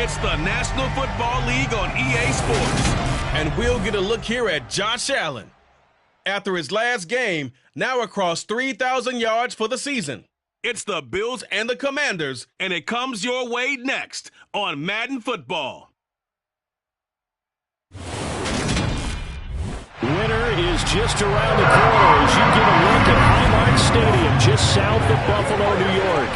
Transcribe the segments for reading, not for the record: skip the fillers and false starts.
It's the National Football League on EA Sports. And we'll get a look here at Josh Allen. After his last game, now across 3,000 yards for the season. It's the Bills and the Commanders, and it comes your way next on Madden Football. Winter is just around the corner as you get a look at Highmark Stadium just south of Buffalo, New York.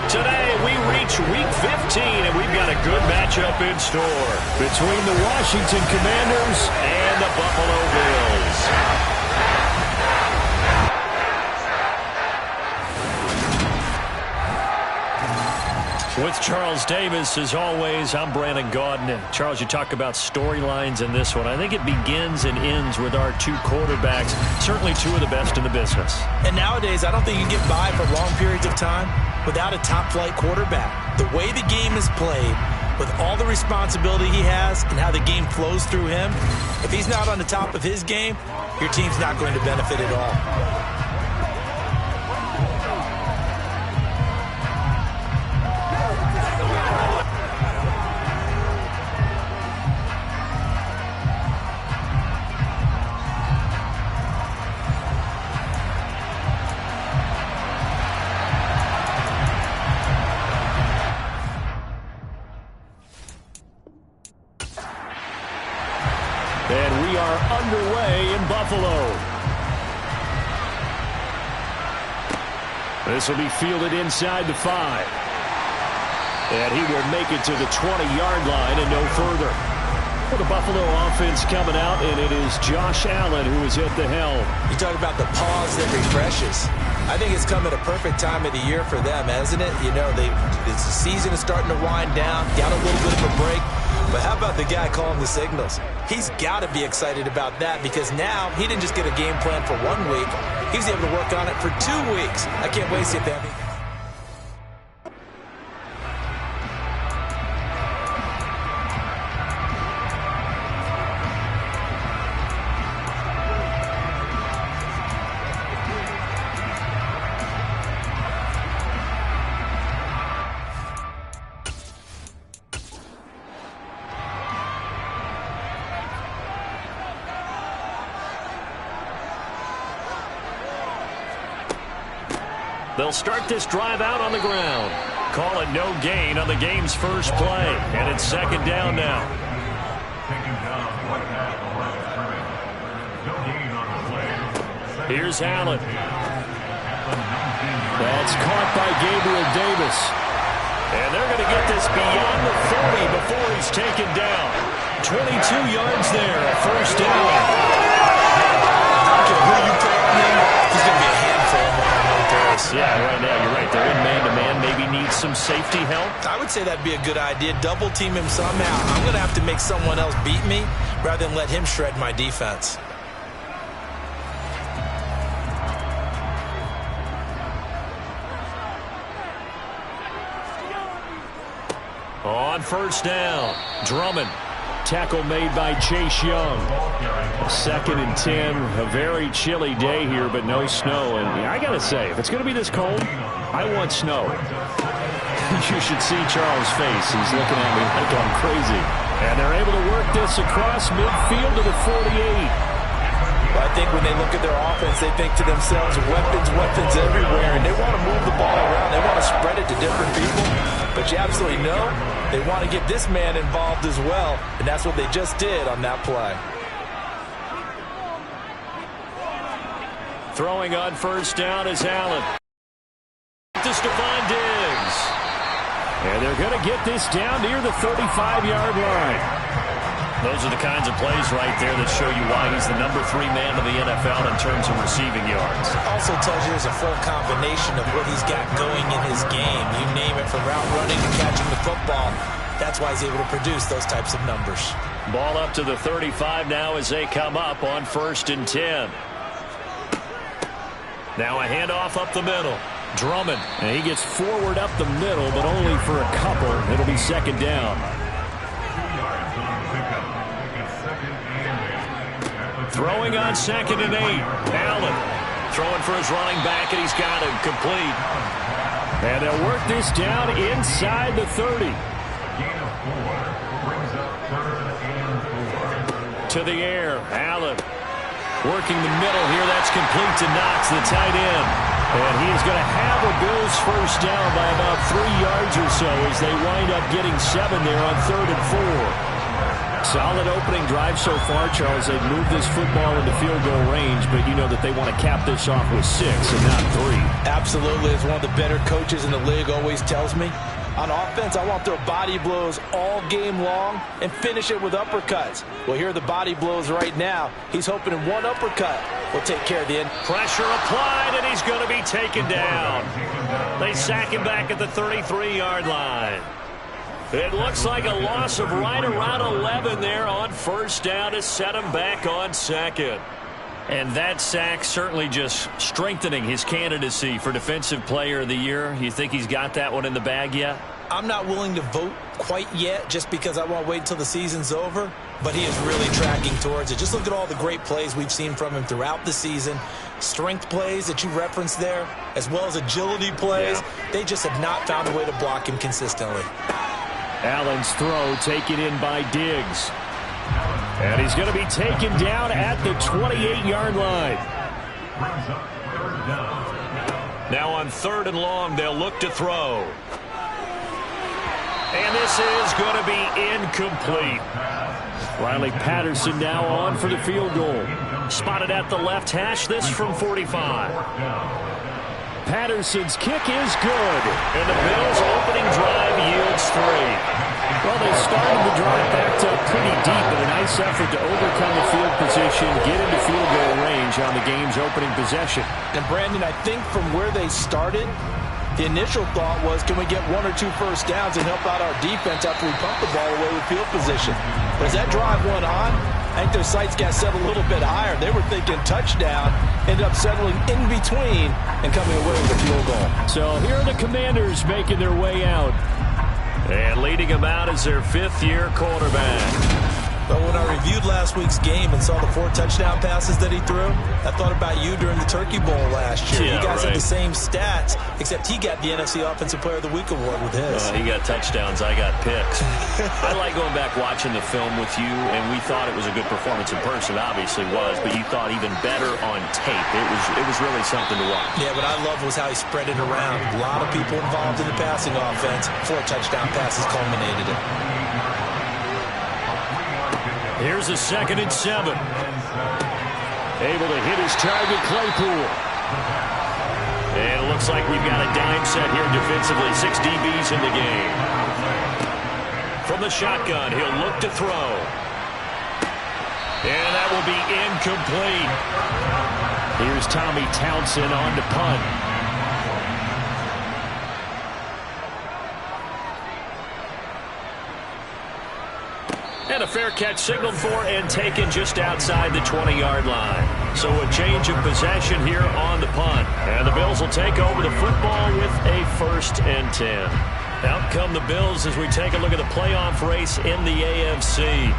Today we reach Week 15 and we've got a good matchup in store between the Washington Commanders and the Buffalo Bills. With Charles Davis, as always, I'm Brandon Gaudin. And Charles, you talk about storylines in this one. I think it begins and ends with our two quarterbacks, certainly two of the best in the business. And nowadays, I don't think you can get by for long periods of time without a top-flight quarterback. The way the game is played, with all the responsibility he has and how the game flows through him, if he's not on the top of his game, your team's not going to benefit at all. And we are underway in Buffalo. This will be fielded inside the 5. And he will make it to the 20-yard line and no further. For the Buffalo offense coming out, and it is Josh Allen who is at the helm. You talk about the pause that refreshes. I think it's come at a perfect time of the year for them, hasn't it? You know, the season is starting to wind down, got a little bit of a break. But how about the guy calling the signals? He's got to be excited about that because now he didn't just get a game plan for 1 week. He was able to work on it for 2 weeks. I can't wait to see if they have anything. They'll start this drive out on the ground. Call it no gain on the game's first play. And it's second down now. Here's Allen. That's caught by Gabriel Davis. And they're going to get this beyond the 30 before he's taken down. 22 yards there, a first down. I don't care who you put on him. He's going to be a handful of Yeah, right now, you're right. They're in man-to-man. Maybe needs some safety help. I would say that'd be a good idea. Double team him somehow. I'm going to have to make someone else beat me rather than let him shred my defense. On first down, Drummond. Tackle made by Chase Young. 2nd and 10. A very chilly day here, but no snow. And I got to say, if it's going to be this cold, I want snow. You should see Charles' face. He's looking at me like I'm crazy. And they're able to work this across midfield to the 48. Well, I think when they look at their offense, they think to themselves, weapons everywhere, and they want to move the ball around. They want to spread it to different people. But you absolutely know they want to get this man involved as well, and that's what they just did on that play. Throwing on first down is Allen. To Stephon Diggs. And they're going to get this down near the 35-yard line. Those are the kinds of plays right there that show you why he's the number 3 man in the NFL in terms of receiving yards. Also tells you there's a full combination of what he's got going in his game. You name it, from route running to catching the football. That's why he's able to produce those types of numbers. Ball up to the 35 now as they come up on 1st and 10. Now a handoff up the middle. Drummond, and he gets forward up the middle, but only for a couple. It'll be second down. Throwing on 2nd and 8. Allen throwing for his running back, and he's got it complete. And they'll work this down inside the 30. To the air, Allen working the middle here. That's complete to Knox, the tight end. And he is going to have a Bills first down by about 3 yards or so as they wind up getting 7 there on 3rd and 4. Solid opening drive so far, Charles. They've moved this football into field goal range, but you know that they want to cap this off with 6 and not 3. Absolutely. As one of the better coaches in the league always tells me, on offense, I want their body blows all game long and finish it with uppercuts. Well, here are the body blows right now. He's hoping in one uppercut will take care of the end. Pressure applied, and he's going to be taken down. They sack him back at the 33-yard line. It looks like a loss of right around 11 there on first down to set him back on 2nd. And that sack certainly just strengthening his candidacy for Defensive Player of the Year. You think he's got that one in the bag yet? I'm not willing to vote quite yet just because I want to wait until the season's over, but he is really tracking towards it. Just look at all the great plays we've seen from him throughout the season. Strength plays that you referenced there, as well as agility plays. Yeah. They just have not found a way to block him consistently. Allen's throw taken in by Diggs. And he's going to be taken down at the 28-yard line. Now on 3rd and long, they'll look to throw. And this is going to be incomplete. Riley Patterson now on for the field goal. Spotted at the left hash, this from 45. Patterson's kick is good. And the Bills' opening drive yields 3. Well, they started the drive backed up pretty deep, but a nice effort to overcome the field position, get into field goal range on the game's opening possession. And, Brandon, I think from where they started, the initial thought was, can we get 1 or 2 first downs and help out our defense after we pump the ball away with field position? But as that drive went on, I think their sights got set a little bit higher. They were thinking touchdown, ended up settling in between and coming away with a field goal. So here are the Commanders making their way out. And leading him out is their 5th-year quarterback. But when I reviewed last week's game and saw the 4 touchdown passes that he threw, I thought about you during the Turkey Bowl last year. Yeah, you guys had the same stats, except he got the NFC Offensive Player of the Week award with his. He got touchdowns, I got picks. I like going back watching the film with you, and we thought it was a good performance in person. Obviously was, but you thought even better on tape. It was really something to watch. Yeah, what I love was how he spread it around. A lot of people involved in the passing offense. 4 touchdown passes culminated it. Here's a 2nd and 7. Able to hit his target, Claypool. And it looks like we've got a dime set here defensively. 6 DBs in the game. From the shotgun, he'll look to throw. And that will be incomplete. Here's Tommy Townsend on to punt. And a fair catch signaled for and taken just outside the 20-yard line. So a change of possession here on the punt. And the Bills will take over the football with a 1st and 10. Out come the Bills as we take a look at the playoff race in the AFC.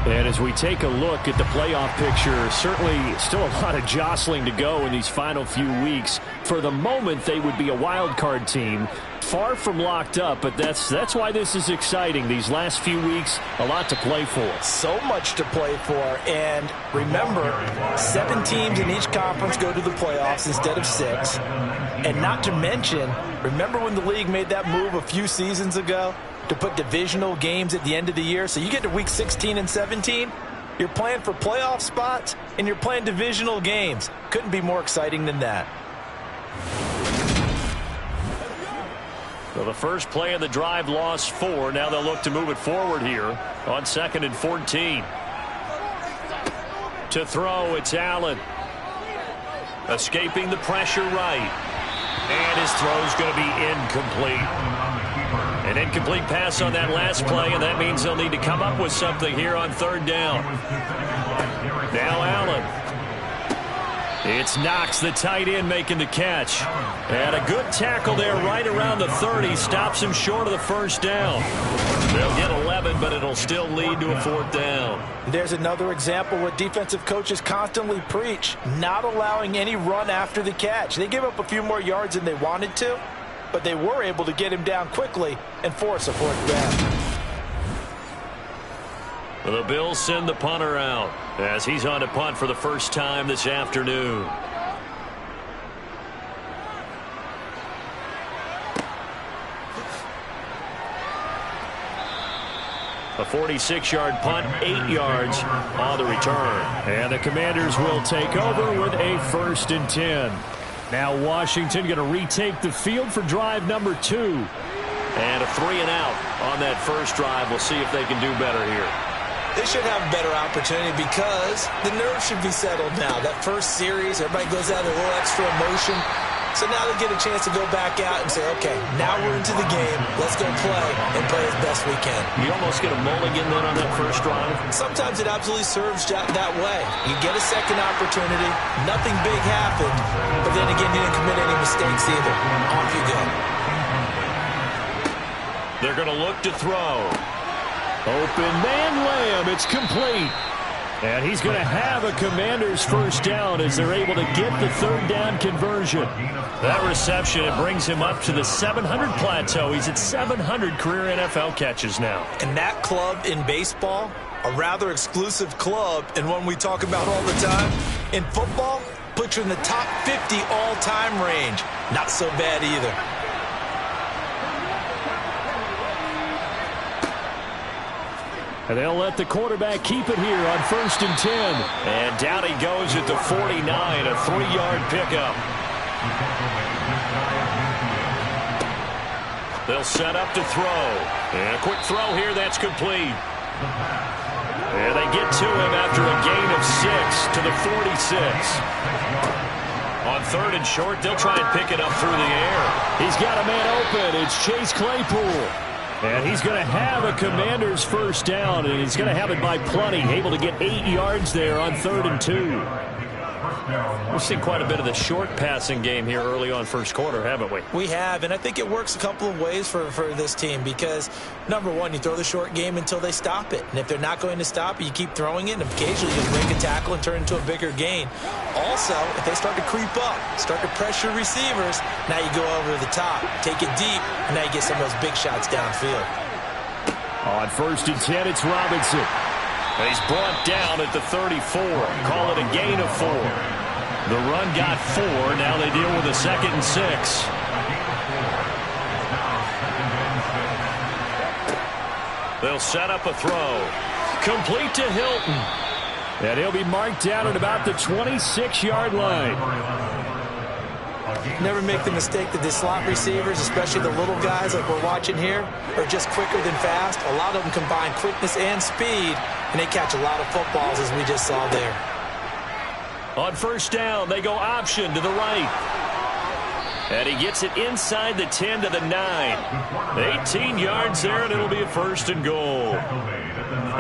And as we take a look at the playoff picture, certainly still a lot of jostling to go in these final few weeks. For the moment, they would be a wild card team. Far from locked up, but that's why this is exciting. These last few weeks, a lot to play for. So much to play for. And remember, 7 teams in each conference go to the playoffs instead of 6. And not to mention, remember when the league made that move a few seasons ago to put divisional games at the end of the year? So you get to week 16 and 17, you're playing for playoff spots, and you're playing divisional games. Couldn't be more exciting than that. So the first play of the drive lost 4. Now they'll look to move it forward here on 2nd and 14. To throw, it's Allen. Escaping the pressure right. And his throw's going to be incomplete. An incomplete pass on that last play, and that means they'll need to come up with something here on 3rd down. Now Allen. It's Knox, the tight end, making the catch. And a good tackle there right around the 30. Stops him short of the first down. They'll get 11, but it'll still lead to a 4th down. There's another example what defensive coaches constantly preach, not allowing any run after the catch. They gave up a few more yards than they wanted to, but they were able to get him down quickly and force a 4th down. The Bills send the punter out as he's on to punt for the first time this afternoon. A 46-yard punt, 8 yards on the return. And the Commanders will take over with a 1st and 10. Now Washington going to retake the field for drive number 2. And a 3-and-out on that first drive. We'll see if they can do better here. They should have a better opportunity because the nerves should be settled now. That first series, everybody goes out with a little extra emotion. So now they get a chance to go back out and say, okay, now we're into the game. Let's go play and play as best we can. You almost get a mulligan then on that first drive. Sometimes it absolutely serves that way. You get a second opportunity. Nothing big happened. But then again, you didn't commit any mistakes either. Off you go. They're going to look to throw. Open man Lamb. It's complete. And he's going to have a Commanders first down as they're able to get the 3rd down conversion. That reception, it brings him up to the 700 plateau. He's at 700 career NFL catches now. And that club in baseball, a rather exclusive club, and one we talk about all the time. In football, puts you in the top 50 all-time range. Not so bad either. And they'll let the quarterback keep it here on 1st and 10. And down he goes at the 49, a 3-yard pickup. They'll set up to throw. And a quick throw here, that's complete. And they get to him after a gain of 6 to the 46. On 3rd and short, they'll try and pick it up through the air. He's got a man open. It's Chase Claypool. And he's going to have a Commanders first down, and he's going to have it by plenty, able to get 8 yards there on 3rd and 2. We've seen quite a bit of the short passing game here early on first quarter, haven't we? We have, and I think it works a couple of ways for this team because, number one, you throw the short game until they stop it. And if they're not going to stop it, you keep throwing it, and occasionally you break a tackle and turn it into a bigger gain. Also, if they start to creep up, start to pressure receivers, now you go over the top, take it deep, and now you get some of those big shots downfield. On 1st and 10, it's Robinson. He's brought down at the 34. Call it a gain of 4. The run got 4. Now they deal with a 2nd and 6. They'll set up a throw. Complete to Hilton. And he'll be marked down at about the 26-yard line. Never make the mistake that the slot receivers, especially the little guys like we're watching here, are just quicker than fast. A lot of them combine quickness and speed, and they catch a lot of footballs, as we just saw there. On 1st down, they go option to the right. And he gets it inside the 10 to the 9. 18 yards there, and it'll be a 1st and goal.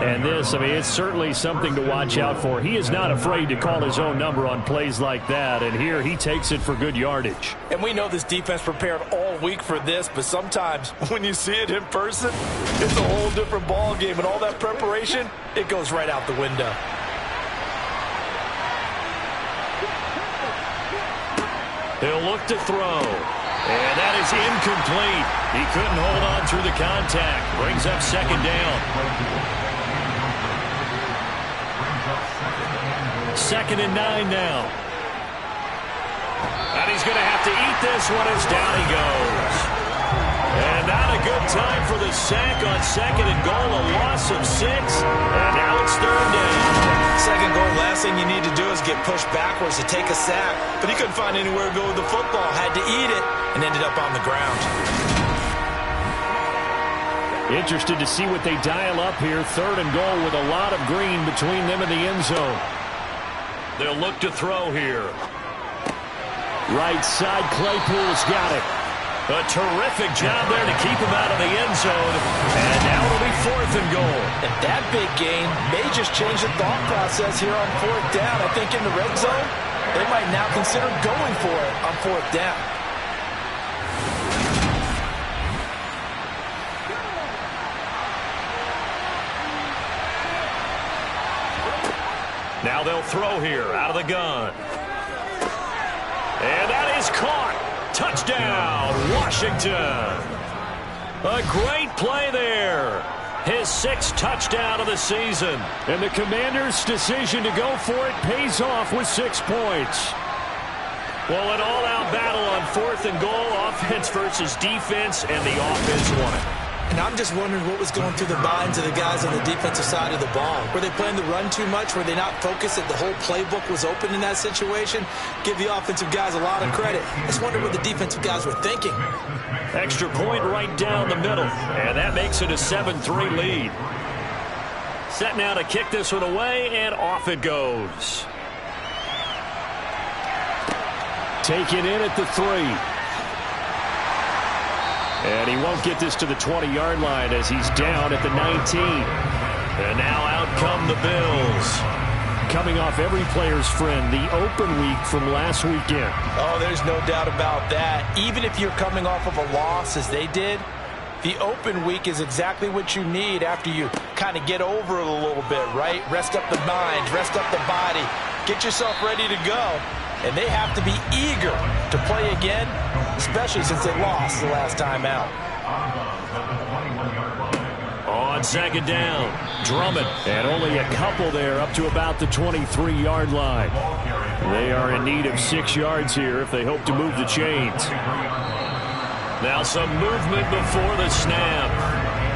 And this, I mean, it's certainly something to watch out for. He is not afraid to call his own number on plays like that, and here he takes it for good yardage. And we know this defense prepared all week for this, but sometimes when you see it in person, it's a whole different ball game, and all that preparation, it goes right out the window. He'll look to throw. And that is incomplete. He couldn't hold on through the contact. Brings up 2nd down. 2nd and 9 now. And he's going to have to eat this one as down he goes. And not a good time for the sack on 2nd and goal. A loss of 6. And now it's 3rd down. 2nd goal, last thing you need to do is get pushed backwards to take a sack. But he couldn't find anywhere to go with the football. Had to eat it and ended up on the ground. Interested to see what they dial up here. 3rd and goal with a lot of green between them and the end zone. They'll look to throw here. Right side, Claypool's got it. A terrific job there to keep him out of the end zone. And now it'll be 4th and goal. And that big gain may just change the thought process here on 4th down. I think in the red zone, they might now consider going for it on 4th down. Now they'll throw here out of the gun. And that is caught. Touchdown, Washington. A great play there. His 6th touchdown of the season. And the Commanders' decision to go for it pays off with 6 points. Well, an all-out battle on 4th and goal, offense versus defense, and the offense won it. And I'm just wondering what was going through the minds of the guys on the defensive side of the ball. Were they playing the run too much? Were they not focused that the whole playbook was open in that situation? Give the offensive guys a lot of credit. I just wonder what the defensive guys were thinking. Extra point right down the middle, and that makes it a 7-3 lead. Set now to kick this one away, and off it goes. Taken in at the 3. And he won't get this to the 20-yard line as he's down at the 19. And now out come the Bills. Coming off every player's friend, the open week from last weekend. Oh, there's no doubt about that. Even if you're coming off of a loss as they did, the open week is exactly what you need after you kind of get over it a little bit, right? Rest up the mind, rest up the body, get yourself ready to go. And they have to be eager to play again, especially since they lost the last time out. On 2nd down, Drummond. And only a couple there up to about the 23-yard line. They are in need of 6 yards here if they hope to move the chains. Now some movement before the snap.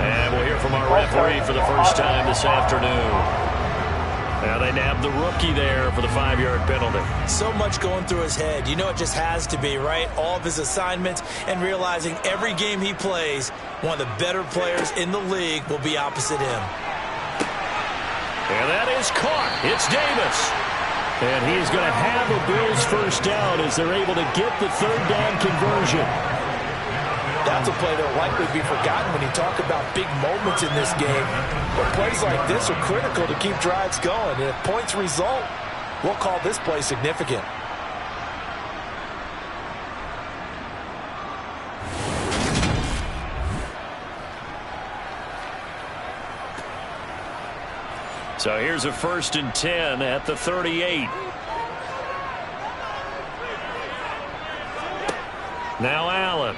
And we'll hear from our referee for the first time this afternoon. Now they nabbed the rookie there for the 5-yard penalty. So much going through his head. You know it just has to be, right? All of his assignments and realizing every game he plays, one of the better players in the league will be opposite him. And that is caught. It's Davis. And he's going to have a Bills first down as they're able to get the 3rd down conversion. That's a play that will likely be forgotten when you talk about big moments in this game. But plays like this are critical to keep drives going. And if points result, we'll call this play significant. So here's a 1st and 10 at the 38. Now Allen.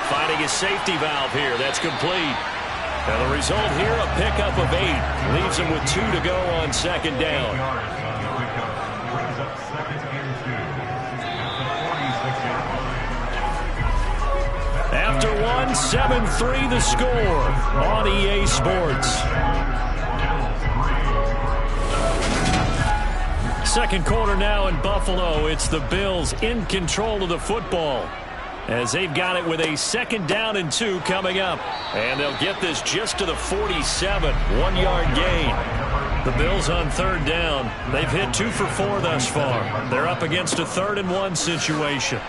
Finding his safety valve here. That's complete. And the result here, a pickup of 8. Leaves him with 2 to go on 2nd down. After 1, 7-3 the score on EA Sports. 2nd quarter now in Buffalo. It's the Bills in control of the football, as they've got it with a 2nd down and 2 coming up. And they'll get this just to the 47, 1-yard gain. The Bills on 3rd down. They've hit 2 for 4 thus far. They're up against a 3rd and 1 situation.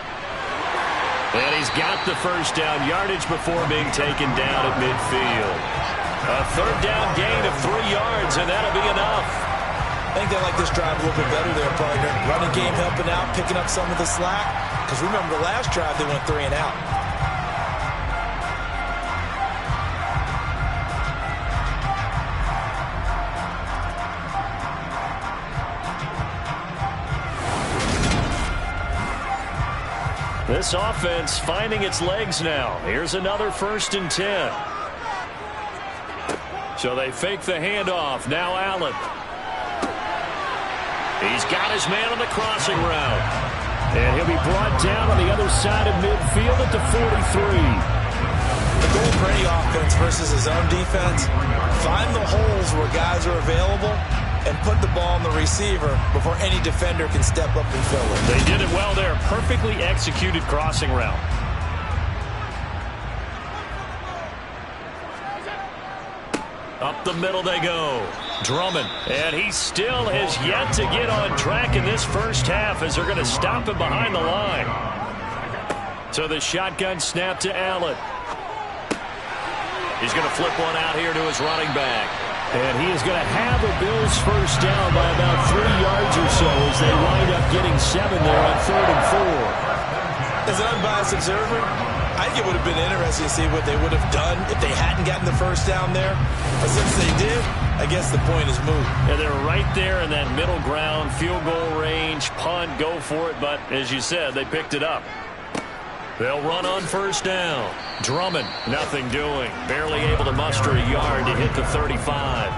And he's got the first down yardage before being taken down at midfield. A 3rd down gain of 3 yards, and that'll be enough. I think they like this drive a little bit better there, partner. Running game helping out, picking up some of the slack. Because remember, the last drive, they went 3 and out. This offense finding its legs now. Here's another 1st and 10. So they fake the handoff. Now Allen. He's got his man on the crossing route. And he'll be brought down on the other side of midfield at the 43. The goal for any offense versus his own defense, find the holes where guys are available and put the ball on the receiver before any defender can step up and fill it. They did it well there. Perfectly executed crossing route. Up the middle they go. Drummond. And he still has yet to get on track in this first half as they're going to stop him behind the line. So the shotgun snap to Allen. He's going to flip one out here to his running back. And he is going to have a Bills first down by about 3 yards or so as they wind up getting 7 there on 3rd and 4. As an unbiased observer, I think it would have been interesting to see what they would have done if they hadn't gotten the first down there. But since they did, I guess the point is moot. Yeah, they're right there in that middle ground, field goal range, punt, go for it. But as you said, they picked it up. They'll run on first down. Drummond, nothing doing. Barely able to muster a yard to hit the 35.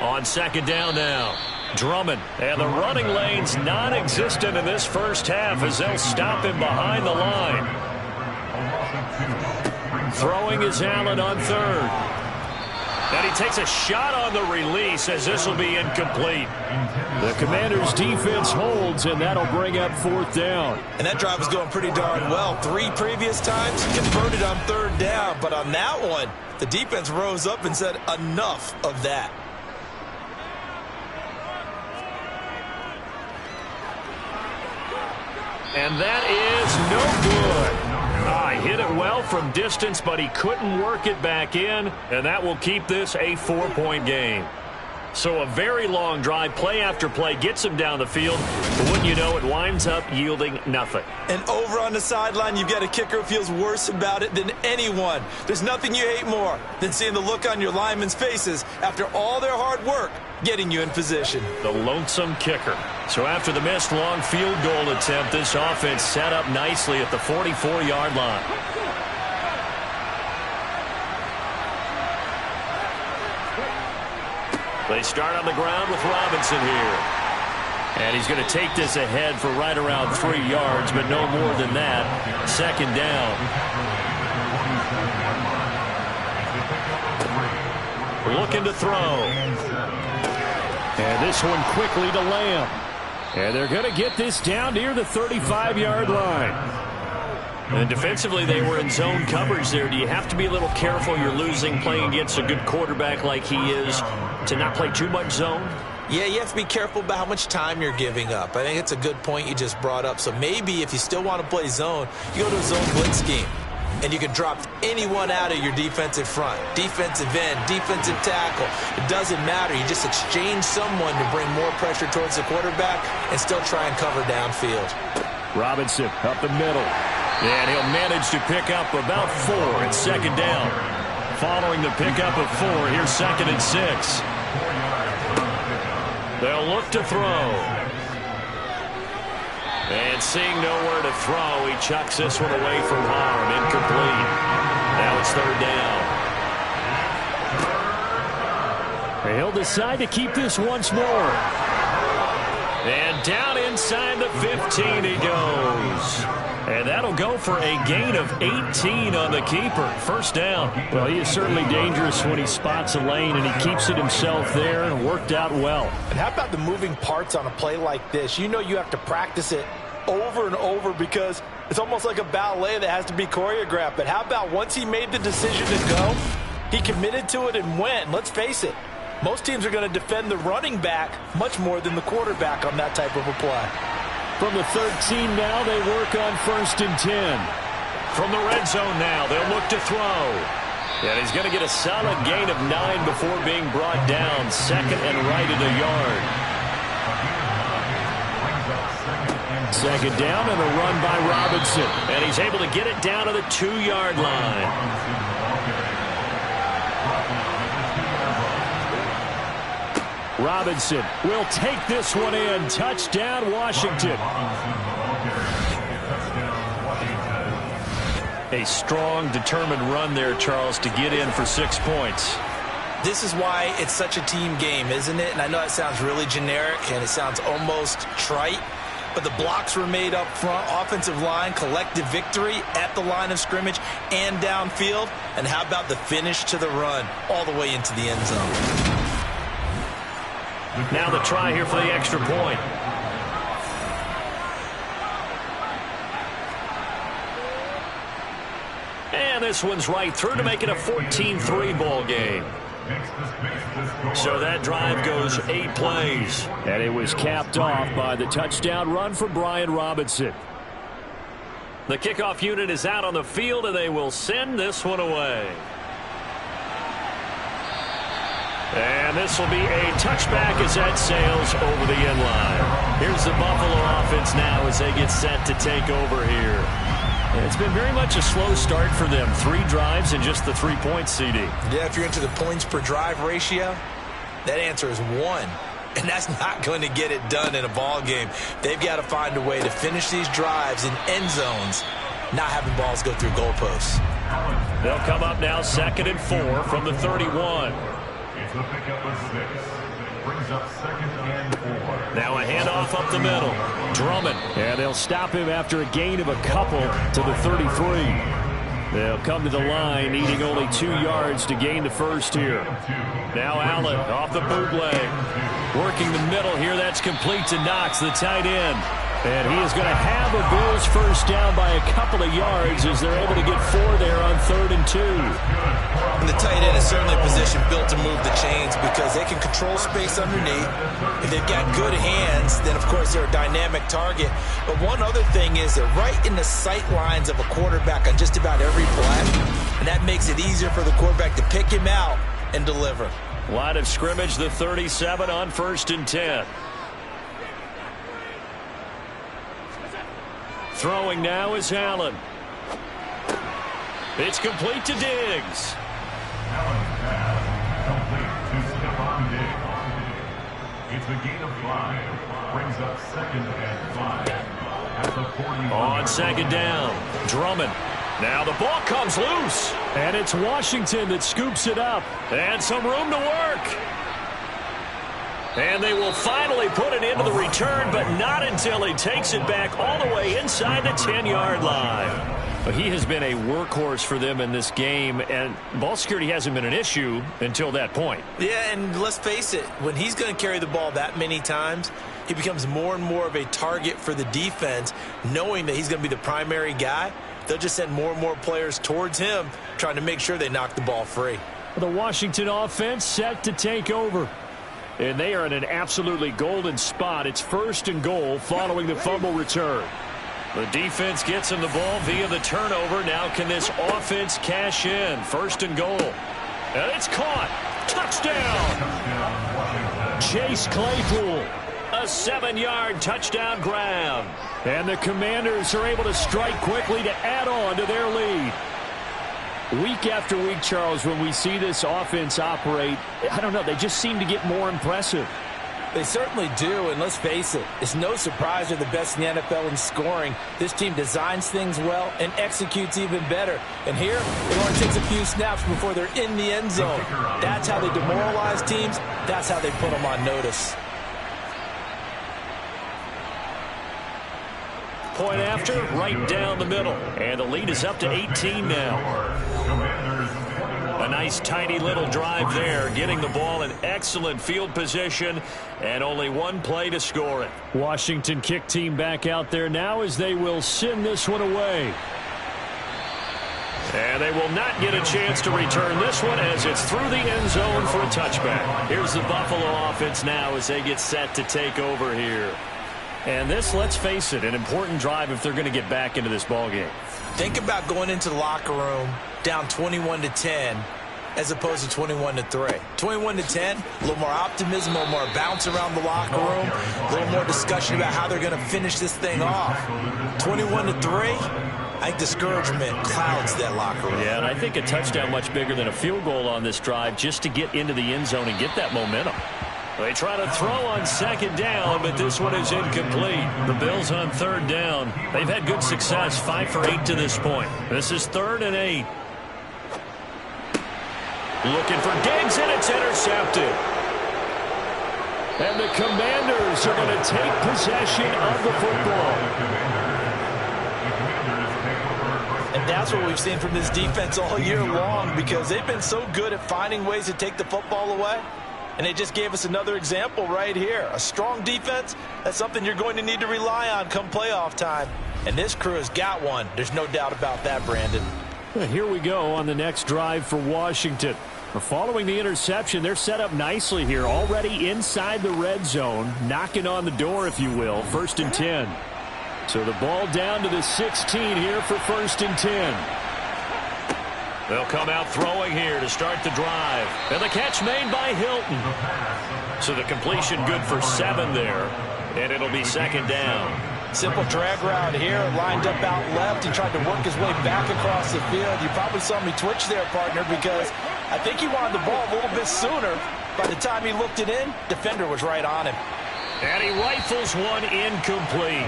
On second down now. Drummond, and the running lane's non-existent in this first half as they'll stop him behind the line. Throwing is Allen on third. And he takes a shot on the release as this will be incomplete. The Commanders' defense holds, and that'll bring up fourth down. And that drive was going pretty darn well. 3 previous times converted on third down, but on that one, the defense rose up and said enough of that. And that is no good. He hit it well from distance, but he couldn't work it back in, and that will keep this a 4-point game. So a very long drive, play after play, gets him down the field, but wouldn't you know, it winds up yielding nothing. And over on the sideline, you've got a kicker who feels worse about it than anyone. There's nothing you hate more than seeing the look on your linemen's faces after all their hard work getting you in position. The lonesome kicker. So after the missed long field goal attempt, this offense set up nicely at the 44-yard line. They start on the ground with Robinson here. And he's going to take this ahead for right around 3 yards, but no more than that. Second down. Looking to throw. And this one quickly to Lamb. And they're going to get this down near the 35-yard line. And defensively, they were in zone coverage there. Do you have to be a little careful? You're losing playing against a good quarterback like he is to not play too much zone? Yeah, you have to be careful about how much time you're giving up. I think it's a good point you just brought up. So maybe if you still want to play zone, you go to a zone blitz scheme. And you can drop anyone out of your defensive front. Defensive end, defensive tackle. It doesn't matter. You just exchange someone to bring more pressure towards the quarterback and still try and cover downfield. Robinson up the middle. And he'll manage to pick up about 4 at second down. Following the pickup of 4, here's 2nd and 6. They'll look to throw. And seeing nowhere to throw, he chucks this one away from harm. Incomplete. Now it's 3rd down. He'll decide to keep this once more. And down inside the 15 he goes. And that'll go for a gain of 18 on the keeper. First down. Well, he is certainly dangerous when he spots a lane, and he keeps it himself there, and worked out well. And how about the moving parts on a play like this? You know you have to practice it over and over because it's almost like a ballet that has to be choreographed. But how about once he made the decision to go, he committed to it and went. Let's face it, most teams are going to defend the running back much more than the quarterback on that type of a play. From the 13 now, they work on 1st and 10. From the red zone now, they'll look to throw. And he's going to get a solid gain of 9 before being brought down. 2nd and right at a yard. 2nd down and a run by Robinson. And he's able to get it down to the 2-yard line. Robinson will take this one in. Touchdown, Washington. A strong, determined run there, Charles, to get in for 6 points. This is why it's such a team game, isn't it? And I know it sounds really generic and it sounds almost trite, but the blocks were made up front, offensive line, collective victory at the line of scrimmage and downfield. And how about the finish to the run all the way into the end zone? Now the try here for the extra point. And this one's right through to make it a 14-3 ball game. So that drive goes 8 plays. And it was capped off by the touchdown run for Brian Robinson. The kickoff unit is out on the field, and they will send this one away. And this will be a touchback as that sails over the end line. Here's the Buffalo offense now as they get set to take over here. And it's been very much a slow start for them. 3 drives and just the 3 points, CD. Yeah, if you're into the points per drive ratio, that answer is 1. And that's not going to get it done in a ball game. They've got to find a way to finish these drives in end zones, not having balls go through goalposts. They'll come up now 2nd and 4 from the 31. It's a pickup of 6. Brings up 2nd and 4. Now a handoff up the middle. Drummond. And they'll stop him after a gain of a couple to the 33. They'll come to the line, needing only 2 yards to gain the first here. Now Allen off the bootleg. Working the middle here. That's complete to Knox, the tight end. And he is going to have a Bills first down by a couple of yards as they're able to get 4 there on 3rd and 2. And the tight end is certainly a position built to move the chains because they can control space underneath. If they've got good hands, then, of course, they're a dynamic target. But one other thing is they're right in the sight lines of a quarterback on just about every play. And that makes it easier for the quarterback to pick him out and deliver. Line of scrimmage, the 37 on 1st and 10. Throwing now is Allen. It's complete to Diggs. Allen's pass complete to Stephon Diggs. It's a gain of 5. Brings up 2nd and 5. At the 41. On 2nd down, Drummond. Now the ball comes loose. And it's Washington that scoops it up. And some room to work. And they will finally put it into the return, but not until he takes it back all the way inside the 10-yard line. But he has been a workhorse for them in this game, and ball security hasn't been an issue until that point. Yeah, and let's face it, when he's going to carry the ball that many times, he becomes more and more of a target for the defense, knowing that he's going to be the primary guy. They'll just send more and more players towards him, trying to make sure they knock the ball free. The Washington offense set to take over. And they are in an absolutely golden spot. It's 1st and goal following the fumble return. The defense gets him the ball via the turnover. Now can this offense cash in? 1st and goal. And it's caught. Touchdown. Chase Claypool. A 7-yard touchdown grab. And the Commanders are able to strike quickly to add on to their lead. Week after week, Charles, when we see this offense operate, I don't know, they just seem to get more impressive. They certainly do, and let's face it, it's no surprise they're the best in the NFL in scoring. This team designs things well and executes even better. And here, it only takes a few snaps before they're in the end zone. That's how they demoralize teams. That's how they put them on notice. Point after, right down the middle. And the lead is up to 18 now. A nice, tidy little drive there, getting the ball in excellent field position, and only 1 play to score it. Washington kick team back out there now as they will send this one away. And they will not get a chance to return this one as it's through the end zone for a touchback. Here's the Buffalo offense now as they get set to take over here. And this, let's face it, an important drive if they're going to get back into this ballgame. Think about going into the locker room down 21-10 as opposed to 21-3. 21-10, a little more optimism, a little more bounce around the locker room, a little more discussion about how they're going to finish this thing off. 21-3, I think discouragement clouds that locker room. Yeah, and I think a touchdown much bigger than a field goal on this drive just to get into the end zone and get that momentum. They try to throw on 2nd down, but this one is incomplete. The Bills on 3rd down. They've had good success, 5 for 8 to this point. This is 3rd and 8. Looking for Diggs, and it's intercepted. And the Commanders are going to take possession of the football. And that's what we've seen from this defense all year long, because they've been so good at finding ways to take the football away. And they just gave us another example right here. A strong defense, that's something you're going to need to rely on come playoff time. And this crew has got one. There's no doubt about that, Brandon. Well, here we go on the next drive for Washington. Following the interception, they're set up nicely here, already inside the red zone, knocking on the door, if you will, 1st and 10. So the ball down to the 16 here for 1st and 10. They'll come out throwing here to start the drive. And the catch made by Hilton. So the completion good for 7 there. And it'll be 2nd down. Simple drag route here, lined up out left. He tried to work his way back across the field. You probably saw me twitch there, partner, because I think he wanted the ball a little bit sooner. By the time he looked it in, defender was right on him. And he rifles one incomplete.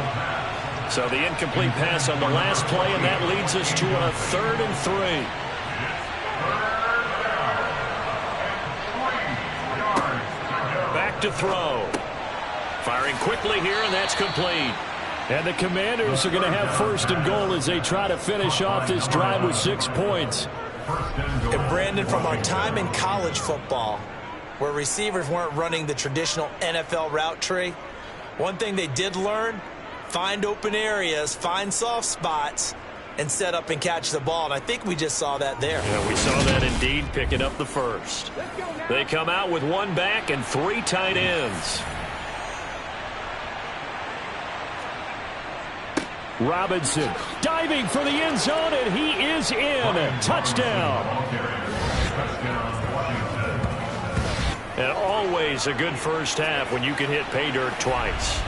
So the incomplete pass on the last play, and that leads us to a 3rd and 3. Back to throw. Firing quickly here, and that's complete. And the Commanders are going to have 1st and goal as they try to finish off this drive with 6 points. And Brandon, from our time in college football, where receivers weren't running the traditional NFL route tree, one thing they did learn, find open areas, find soft spots, and set up and catch the ball. And I think we just saw that there. Yeah, we saw that indeed, picking up the first. They come out with 1 back and 3 tight ends. Robinson diving for the end zone, and he is in. Touchdown. And always a good first half when you can hit pay dirt twice.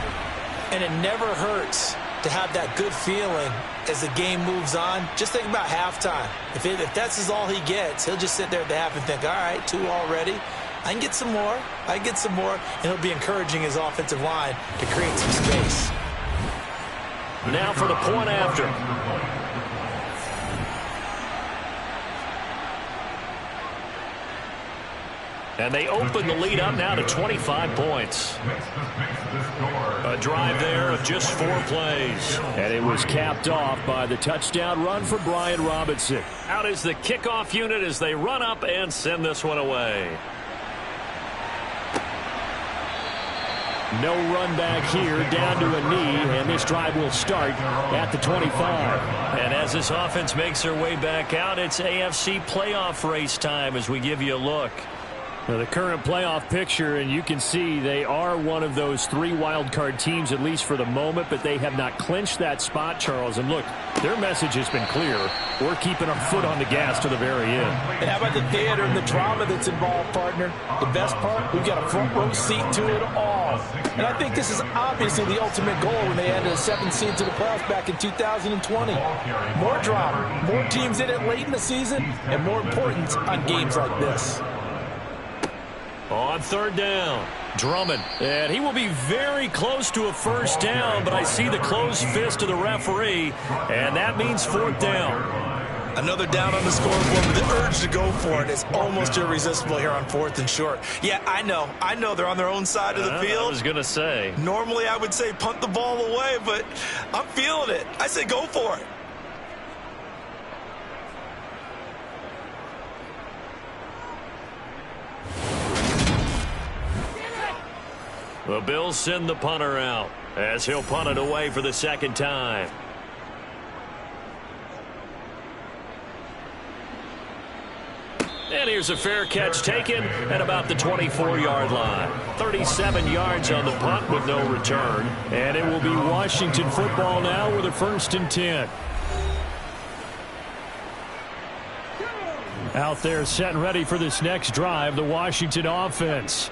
And it never hurts to have that good feeling as the game moves on. Just think about halftime. If that's all he gets, he'll just sit there at the half and think, all right, 2 already. I can get some more. I can get some more. And he'll be encouraging his offensive line to create some space. Now for the point after. And they open the lead up now to 25 points. A drive there of just 4 plays. And it was capped off by the touchdown run for Brian Robinson. Out is the kickoff unit as they run up and send this one away. No run back here, down to a knee, and this drive will start at the 25. And as this offense makes their way back out, it's AFC playoff race time as we give you a look. Now, the current playoff picture, and you can see they are one of those 3 wild card teams, at least for the moment, but they have not clinched that spot, Charles. And look, their message has been clear. We're keeping our foot on the gas to the very end. And how about the theater and the drama that's involved, partner? The best part, we've got a front row seat to it all. And I think this is obviously the ultimate goal when they added a 7th seed to the playoffs back in 2020. More drama, more teams in it late in the season, and more importance on games like this. On 3rd down, Drummond. And he will be very close to a first down, but I see the closed fist of the referee, and that means 4th down. Another down on the scoreboard, but the urge to go for it is almost irresistible here on 4th and short. Yeah, I know they're on their own side of the field. I was going to say. Normally I would say punt the ball away, but I'm feeling it. I say go for it. The Bills send the punter out as he'll punt it away for the 2nd time. And here's a fair catch taken at about the 24-yard line. 37 yards on the punt with no return. And it will be Washington football now with a 1st and 10. Out there set and ready for this next drive, the Washington offense.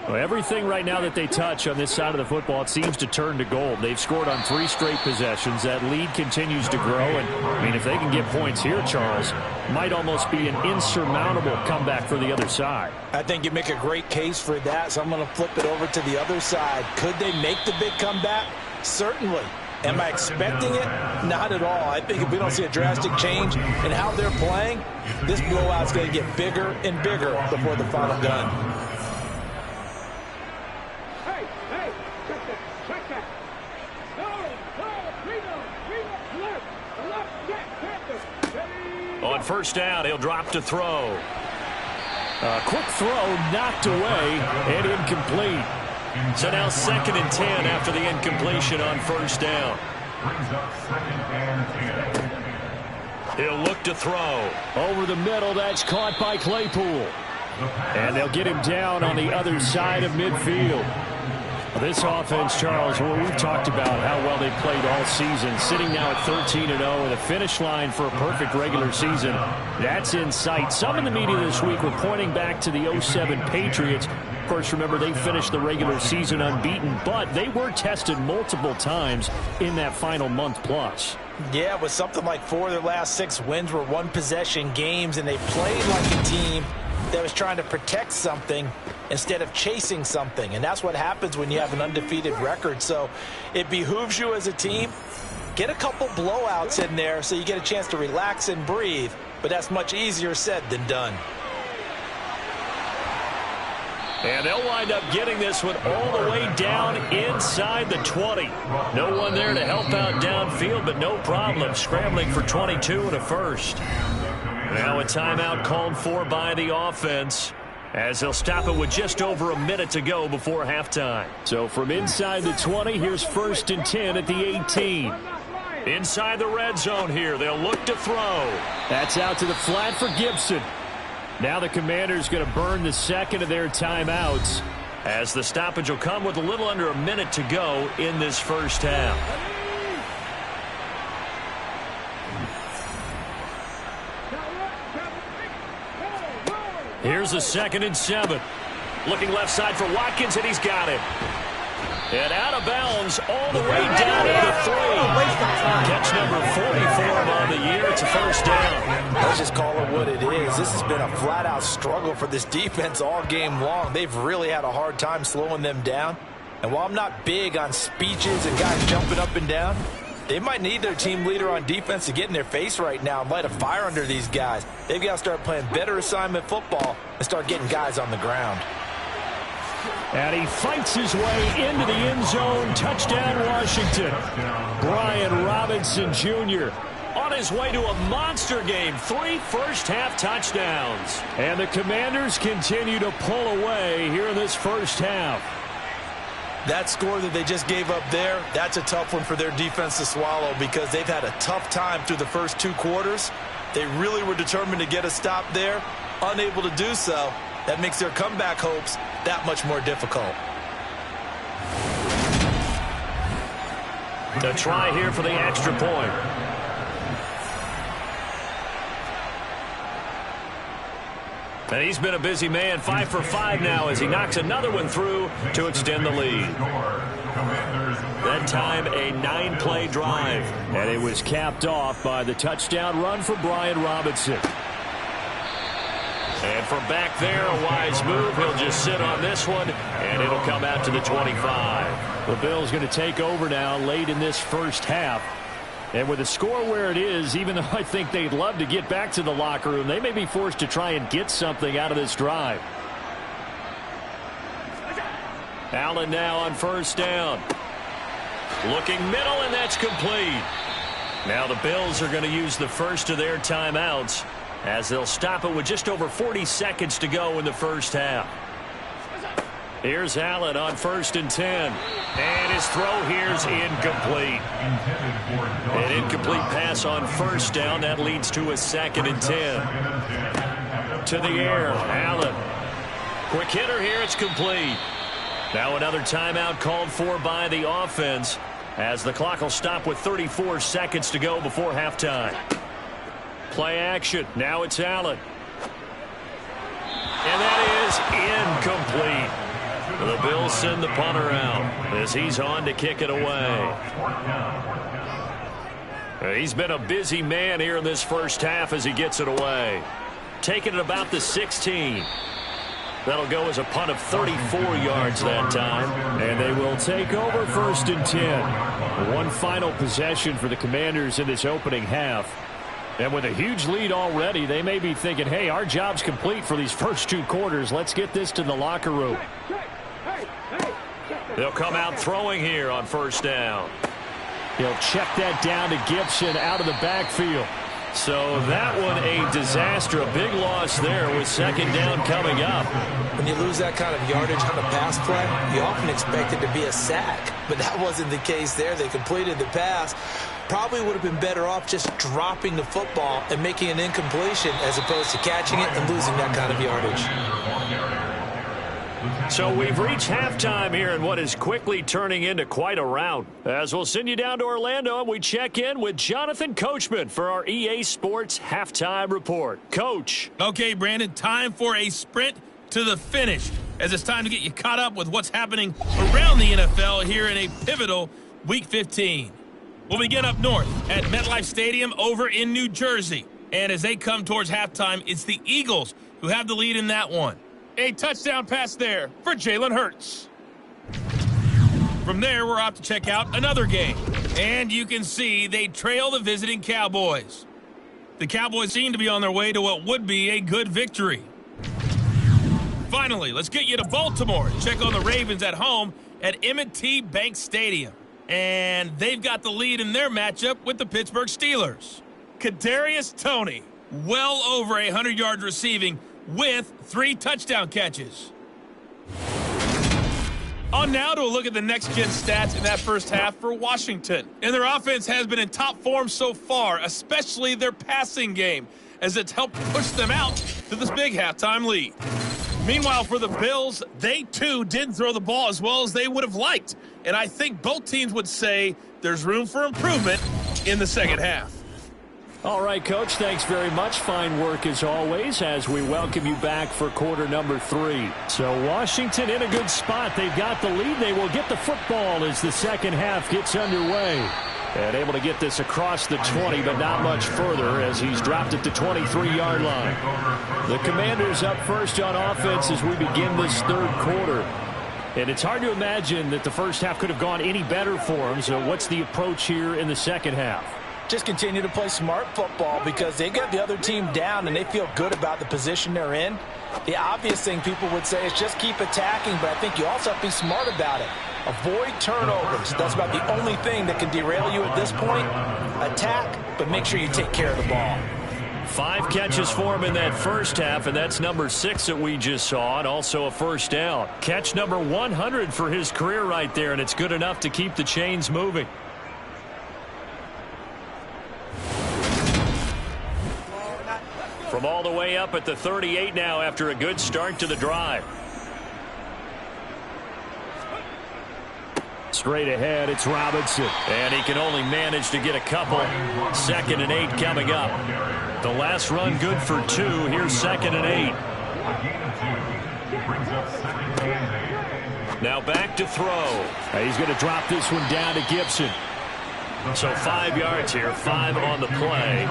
Well, everything right now that they touch on this side of the football, it seems to turn to gold. They've scored on 3 straight possessions. That lead continues to grow. And, I mean, if they can get points here, Charles, might almost be an insurmountable comeback for the other side. I think you make a great case for that, so I'm going to flip it over to the other side. Could they make the big comeback? Certainly. Am I expecting it? Not at all. I think if we don't see a drastic change in how they're playing, this blowout's going to get bigger and bigger before the final gun. On 1st down, he'll drop to throw. A quick throw knocked away and incomplete. So now 2nd and 10 after the incompletion on 1st down. Brings up 2nd and 10. He'll look to throw. Over the middle, that's caught by Claypool. And they'll get him down on the other side of midfield. This offense, Charles, well, we've talked about how well they played all season, sitting now at 13-0 and a finish line for a perfect regular season. That's in sight. Some in the media this week were pointing back to the 07 Patriots. Of course, remember, they finished the regular season unbeaten, but they were tested multiple times in that final month plus. Yeah, with something like 4 of their last 6 wins were one-possession games, and they played like a team that was trying to protect something instead of chasing something. And that's what happens when you have an undefeated record. So it behooves you as a team, get a couple blowouts in there so you get a chance to relax and breathe. But that's much easier said than done. And they'll wind up getting this one all the way down inside the 20. No one there to help out downfield, but no problem. Scrambling for 22 and a first. Now a timeout called for by the offense, as they'll stop it with just over a minute to go before halftime. So from inside the 20, here's 1st and 10 at the 18. Inside the red zone here, they'll look to throw. That's out to the flat for Gibson. Now the Commanders going to burn the second of their timeouts, as the stoppage will come with a little under a minute to go in this first half. Here's a 2nd and 7. Looking left side for Watkins, and he's got it. And out of bounds all the way down to the 3. Catch number 44 on the year. It's a first down. Let's just call it what it is. This has been a flat-out struggle for this defense all game long. They've really had a hard time slowing them down. And while I'm not big on speeches and guys jumping up and down, they might need their team leader on defense to get in their face right now and light a fire under these guys. They've got to start playing better assignment football and start getting guys on the ground. And he fights his way into the end zone. Touchdown, Washington. Brian Robinson Jr. on his way to a monster game. 3 first-half touchdowns. And the Commanders continue to pull away here in this first half. That score that they just gave up there, that's a tough one for their defense to swallow, because they've had a tough time through the first 2 quarters. They really were determined to get a stop there, unable to do so. That makes their comeback hopes that much more difficult. The try here for the extra point. And he's been a busy man, 5 for 5 now, as he knocks another one through to extend the lead. That time, a 9-play drive. And it was capped off by the touchdown run for Brian Robinson. And from back there, a wise move. He'll just sit on this one, and it'll come out to the 25. The Bills going to take over now late in this first half. And with the score where it is, even though I think they'd love to get back to the locker room, they may be forced to try and get something out of this drive. Allen now on first down. Looking middle, and that's complete. Now the Bills are going to use the first of their timeouts, as they'll stop it with just over 40 seconds to go in the first half. Here's Allen on 1st and 10. And his throw here's incomplete. An incomplete pass on first down. That leads to a 2nd and 10. To the air, Allen. Quick hitter here, it's complete. Now another timeout called for by the offense, as the clock will stop with 34 seconds to go before halftime. Play action. Now it's Allen. And that is incomplete. The Bills send the punter out as he's on to kick it away. He's been a busy man here in this first half as he gets it away. Taking it about the 16. That'll go as a punt of 34 yards that time. And they will take over 1st and 10. One final possession for the Commanders in this opening half. And with a huge lead already, they may be thinking, hey, our job's complete for these first 2 quarters. Let's get this to the locker room. They'll come out throwing here on first down. He'll check that down to Gibson out of the backfield. So that one a disaster, a big loss there with 2nd down coming up. When you lose that kind of yardage on a pass play, you often expect it to be a sack. But that wasn't the case there. They completed the pass. Probably would have been better off just dropping the football and making an incompletion as opposed to catching it and losing that kind of yardage. So we've reached halftime here in what is quickly turning into quite a rout. As we'll send you down to Orlando, and we check in with Jonathan Coachman for our EA Sports Halftime Report. Coach. Okay, Brandon, time for a sprint to the finish, as it's time to get you caught up with what's happening around the NFL here in a pivotal Week 15. We'll begin up north at MetLife Stadium over in New Jersey. And as they come towards halftime, it's the Eagles who have the lead in that one. A touchdown pass there for Jalen Hurts. From there, we're off to check out another game. And you can see they trail the visiting Cowboys. The Cowboys seem to be on their way to what would be a good victory. Finally, let's get you to Baltimore and check on the Ravens at home at M&T Bank Stadium. And they've got the lead in their matchup with the Pittsburgh Steelers. Kadarius Toney, well over 100 yards receiving with 3 touchdown catches. On now to a look at the next-gen stats in that first half for Washington. And their offense has been in top form so far, especially their passing game, as it's helped push them out to this big halftime lead. Meanwhile, for the Bills, they too didn't throw the ball as well as they would have liked. And I think both teams would say there's room for improvement in the second half. All right, Coach, thanks very much. Fine work as always as we welcome you back for quarter number 3. So Washington in a good spot. They've got the lead. They will get the football as the second half gets underway. And able to get this across the 20, but not much further as he's dropped it to 23-yard line. The Commanders up first on offense as we begin this third quarter. And it's hard to imagine that the first half could have gone any better for them. So what's the approach here in the second half? Just continue to play smart football because they got the other team down and they feel good about the position they're in. The obvious thing people would say is just keep attacking, but I think you also have to be smart about it. Avoid turnovers. That's about the only thing that can derail you at this point. Attack, but make sure you take care of the ball. 5 catches for him in that first half, and that's number 6 that we just saw, and also a first down. Catch number 100 for his career right there, and it's good enough to keep the chains moving. From all the way up at the 38 now after a good start to the drive. Straight ahead, it's Robinson. And he can only manage to get a couple. 2nd and 8 coming up. The last run good for 2. Here's 2nd and 8. Now back to throw. He's going to drop this one down to Gibson. So 5 yards here, 5 on the play.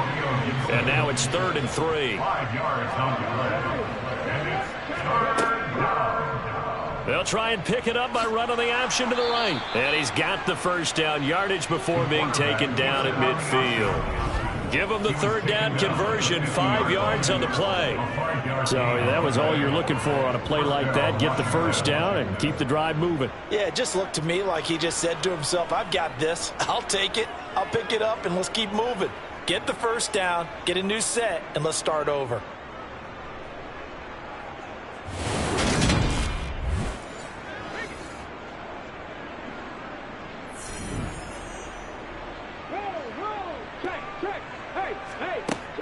And now it's 3rd and 3. 5 yards on the play. And it's 3rd down. They'll try and pick it up by running the option to the right. And he's got the first down yardage before being taken down at midfield. Give him the 3rd down conversion, 5 yards on the play. So that was all you're looking for on a play like that. Get the first down and keep the drive moving. Yeah, it just looked to me like he just said to himself, I've got this. I'll take it. I'll pick it up, and let's keep moving. Get the first down, get a new set, and let's start over.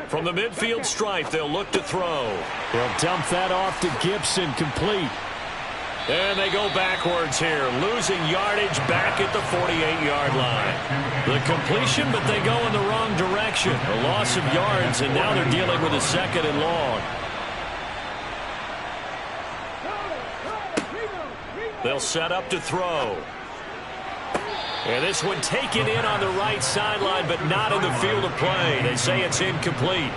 From the midfield stripe, they'll look to throw. They'll dump that off to Gibson, complete. And they go backwards here, losing yardage back at the 48-yard line. The completion, but they go in the wrong direction. A loss of yards, and now they're dealing with a 2nd and long. They'll set up to throw. And this one taken in on the right sideline, but not in the field of play. They say it's incomplete.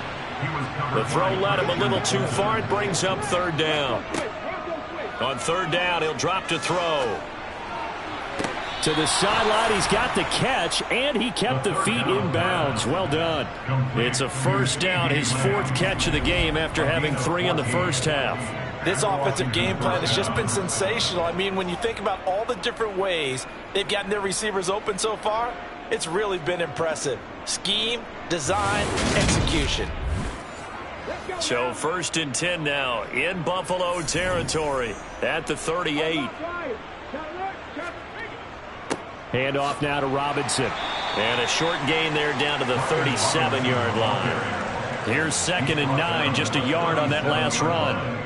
The throw led him a little too far. It brings up 3rd down. On 3rd down, he'll drop to throw. To the sideline, he's got the catch, and he kept the feet in bounds. Well done. It's a first down, his 4th catch of the game after having 3 in the first half. This offensive game plan has just been sensational. I mean, when you think about all the different ways they've gotten their receivers open so far, it's really been impressive. Scheme, design, execution. So 1st and 10 now in Buffalo territory at the 38. Hand off now to Robinson. And a short gain there down to the 37-yard line. Here's 2nd and 9, just a yard on that last run.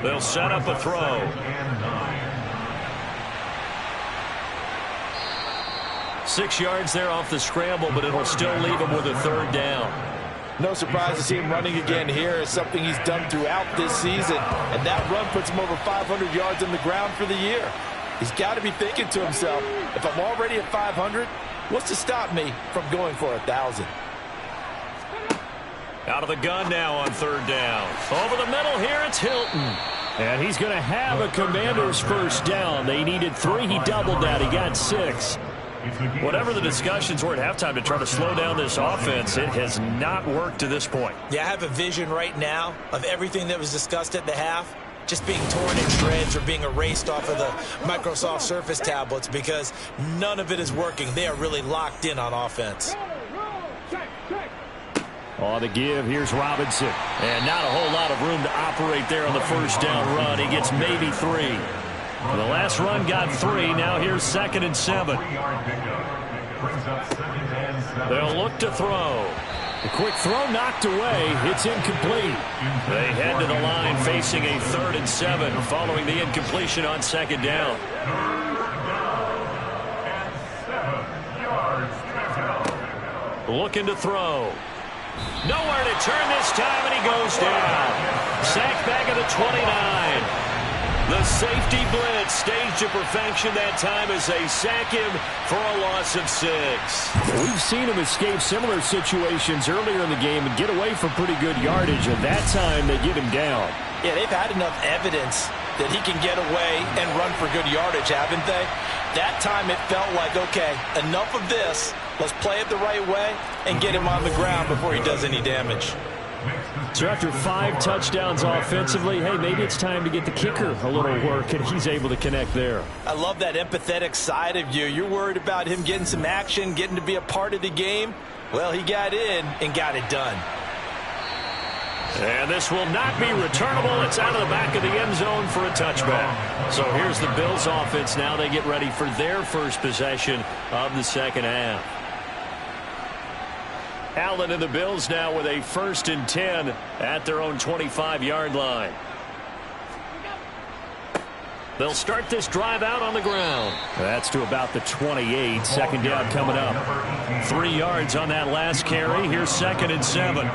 They'll set up a throw. 6 yards there off the scramble, but it'll still leave him with a 3rd down. No surprise to see him running again here. It's something he's done throughout this season. And that run puts him over 500 yards on the ground for the year. He's got to be thinking to himself, if I'm already at 500, what's to stop me from going for 1,000? Out of the gun now on third down. Over the middle here, it's Hilton. And he's going to have a Commanders first down. They needed 3. He doubled that. He got 6. Whatever the discussions were at halftime to try to slow down this offense, it has not worked to this point. Yeah, I have a vision right now of everything that was discussed at the half just being torn in shreds or being erased off of the Microsoft Surface tablets because none of it is working. They are really locked in on offense. On the give, here's Robinson. And not a whole lot of room to operate there on the first down run. He gets maybe 3. The last run got 3. Now here's 2nd and 7. They'll look to throw. The quick throw knocked away. It's incomplete. They head to the line facing a 3rd and 7 following the incompletion on 2nd down. Looking to throw. Nowhere to turn this time, and he goes down. Sacked back at the 29. The safety blitz staged to perfection that time as they sack him for a loss of 6. We've seen him escape similar situations earlier in the game and get away from pretty good yardage, and that time they get him down. Yeah, they've had enough evidence that he can get away and run for good yardage, haven't they? That time it felt like, okay, enough of this. Let's play it the right way and get him on the ground before he does any damage. So after 5 touchdowns offensively, hey, maybe it's time to get the kicker a little work, and he's able to connect there. I love that empathetic side of you. You're worried about him getting some action, getting to be a part of the game. Well, he got in and got it done. And this will not be returnable. It's out of the back of the end zone for a touchback. So here's the Bills offense now. They get ready for their first possession of the second half. Allen and the Bills now with a 1st and 10 at their own 25-yard line. They'll start this drive out on the ground. That's to about the 28. 2nd down coming up. 3 yards on that last carry. Here's 2nd and 7.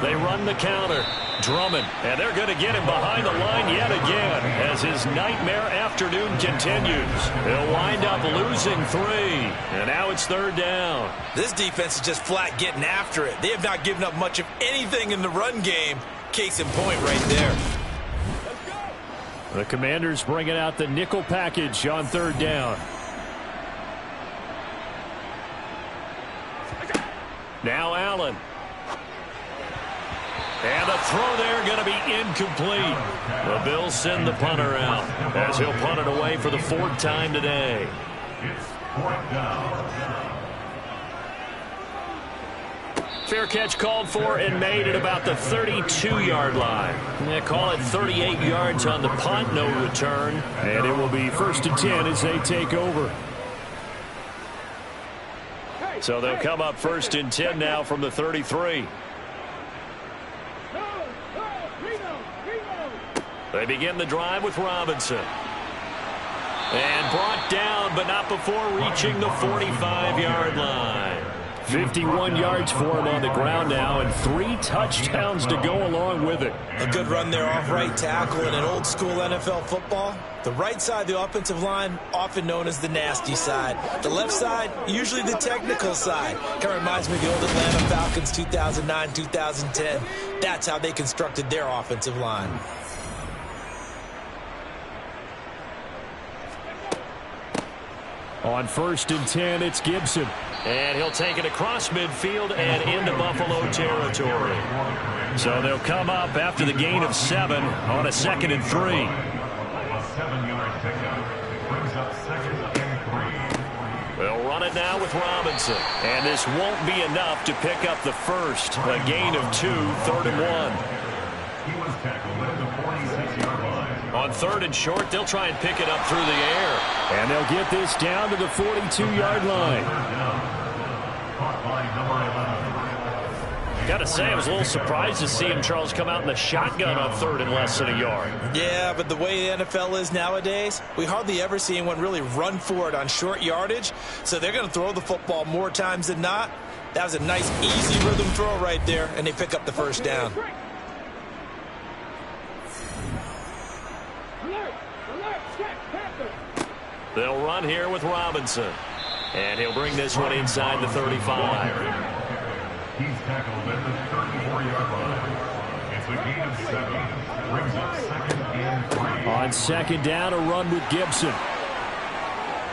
They run the counter. Drummond, and they're going to get him behind the line yet again as his nightmare afternoon continues. He'll wind up losing 3, and now it's 3rd down. This defense is just flat getting after it. They have not given up much of anything in the run game. Case in point right there. The Commanders bringing out the nickel package on 3rd down. Now Allen. And the throw there going to be incomplete. The Bills send the punter out as he'll punt it away for the 4th time today. Fair catch called for and made at about the 32-yard line. They call it 38 yards on the punt, no return. And it will be 1st and 10 as they take over. So they'll come up 1st and 10 now from the 33. They begin the drive with Robinson. And brought down, but not before reaching the 45-yard line. 51 yards for him on the ground now, and 3 touchdowns to go along with it. A good run there off right tackle in an old school NFL football. The right side, the offensive line, often known as the nasty side. The left side, usually the technical side. Kind of reminds me of the old Atlanta Falcons 2009, 2010. That's how they constructed their offensive line. On 1st and 10, it's Gibson. And he'll take it across midfield and into Buffalo territory. So they'll come up after the gain of 7 on a 2nd and 3. A 7-yard pickup brings up 2nd and 3. They'll run it now with Robinson. And this won't be enough to pick up the first. A gain of 2, 3rd and 1. He was tackled at the 46-yard line. On 3rd and short, they'll try and pick it up through the air. And they'll get this down to the 42-yard line. Got to say, I was a little surprised to see him, Charles, come out in the shotgun on 3rd and less than a yard. Yeah, but the way the NFL is nowadays, we hardly ever see anyone really run for it on short yardage. So they're going to throw the football more times than not. That was a nice, easy rhythm throw right there, and they pick up the first down. They'll run here with Robinson. And he'll bring this one inside the 35. He's tackled at the 34-yard line. It's a gain of 7. Brings up 2nd and 3. On 2nd down, a run with Gibson.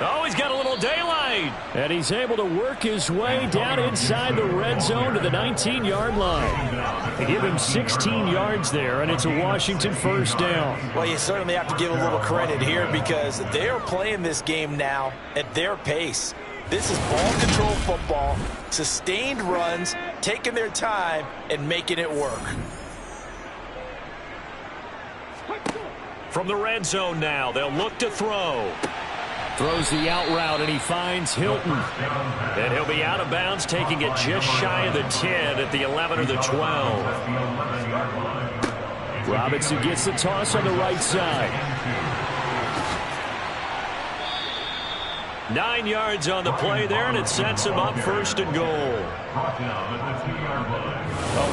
Oh, he's got a little daylight. And he's able to work his way down inside the red zone to the 19-yard line. They give him 16 yards there, and it's a Washington first down. Well, you certainly have to give a little credit here because they are playing this game now at their pace. This is ball control football, sustained runs, taking their time, and making it work. From the red zone now, they'll look to throw. Throws the out route, and he finds Hilton. And he'll be out of bounds, taking it just shy of the 10 at the 11 or the 12. Robinson gets the toss on the right side. 9 yards on the play there, and it sets him up 1st and goal.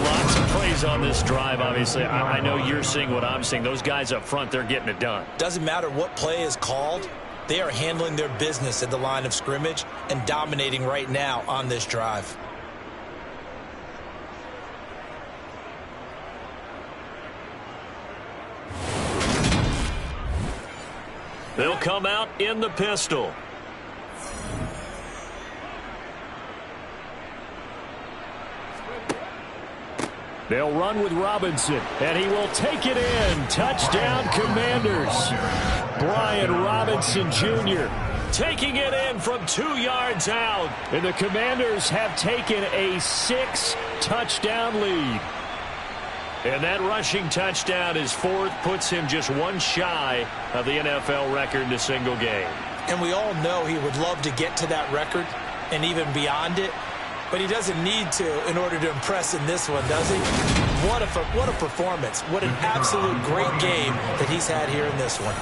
Lots of plays on this drive, obviously. I know you're seeing what I'm seeing. Those guys up front, they're getting it done. Doesn't matter what play is called. They are handling their business at the line of scrimmage and dominating right now on this drive. They'll come out in the pistol. They'll run with Robinson, and he will take it in. Touchdown, Commanders. Brian Robinson Jr. taking it in from 2 yards out. And the Commanders have taken a 6-touchdown lead. And that rushing touchdown is 4th, puts him just one shy of the NFL record in a single game. And we all know he would love to get to that record and even beyond it. But he doesn't need to in order to impress in this one, does he? What a performance. What an absolute great game that he's had here in this one.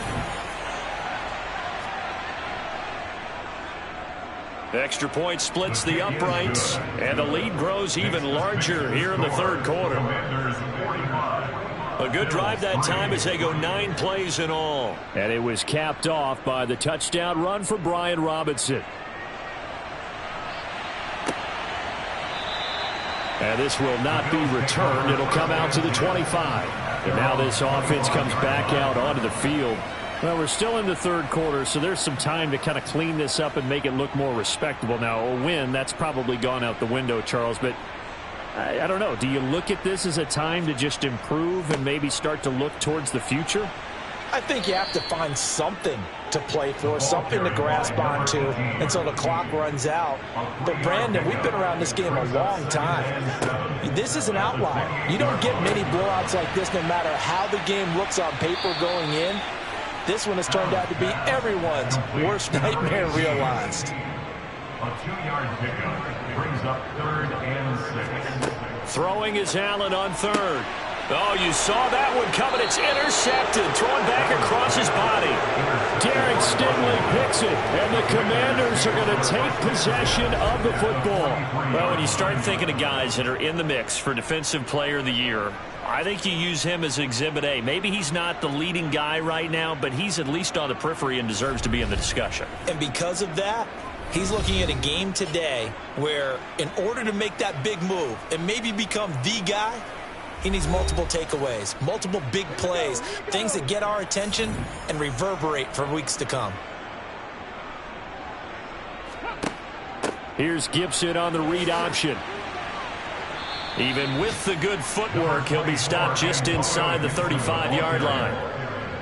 Extra point splits the uprights, and the lead grows even larger here in the 3rd quarter. A good drive that time as they go 9 plays in all. And it was capped off by the touchdown run for Brian Robinson. And this will not be returned. It'll come out to the 25. And now this offense comes back out onto the field. Well, we're still in the 3rd quarter, so there's some time to kind of clean this up and make it look more respectable. Now, a win, that's probably gone out the window, Charles, but I don't know. Do you look at this as a time to just improve and maybe start to look towards the future? I think you have to find something to play for, something to grasp onto until the clock runs out. But, Brandon, we've been around this game a long time. This is an outlier. You don't get many blowouts like this no matter how the game looks on paper going in. This one has turned out to be everyone's worst nightmare realized. A 2-yard pickup brings up 3rd and 6. Throwing is Allen on 3rd. Oh, you saw that one coming. It's intercepted. Thrown back across his body. Derek Stingley picks it, and the Commanders are going to take possession of the football. Well, when you start thinking of guys that are in the mix for Defensive Player of the Year, I think you use him as Exhibit A. Maybe he's not the leading guy right now, but he's at least on the periphery and deserves to be in the discussion. And because of that, he's looking at a game today where in order to make that big move and maybe become the guy, he needs multiple takeaways, multiple big plays, things that get our attention and reverberate for weeks to come. Here's Gibson on the read option. Even with the good footwork, he'll be stopped just inside the 35-yard line.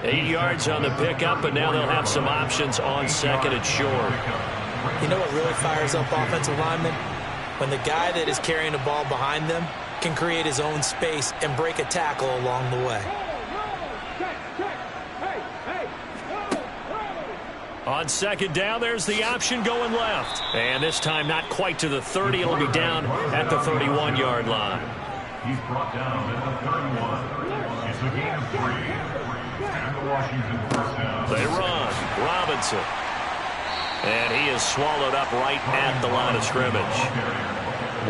8 yards on the pickup, and now they'll have some options on 2nd and short. You know what really fires up offensive linemen? When the guy that is carrying the ball behind them can create his own space and break a tackle along the way. On 2nd down, there's the option going left. And this time not quite to the 30. It'll be down at the 31-yard line. He's brought down at the 31. It's a gain of 3. And the Washington first down. They run. Robinson. And he is swallowed up right at the line of scrimmage.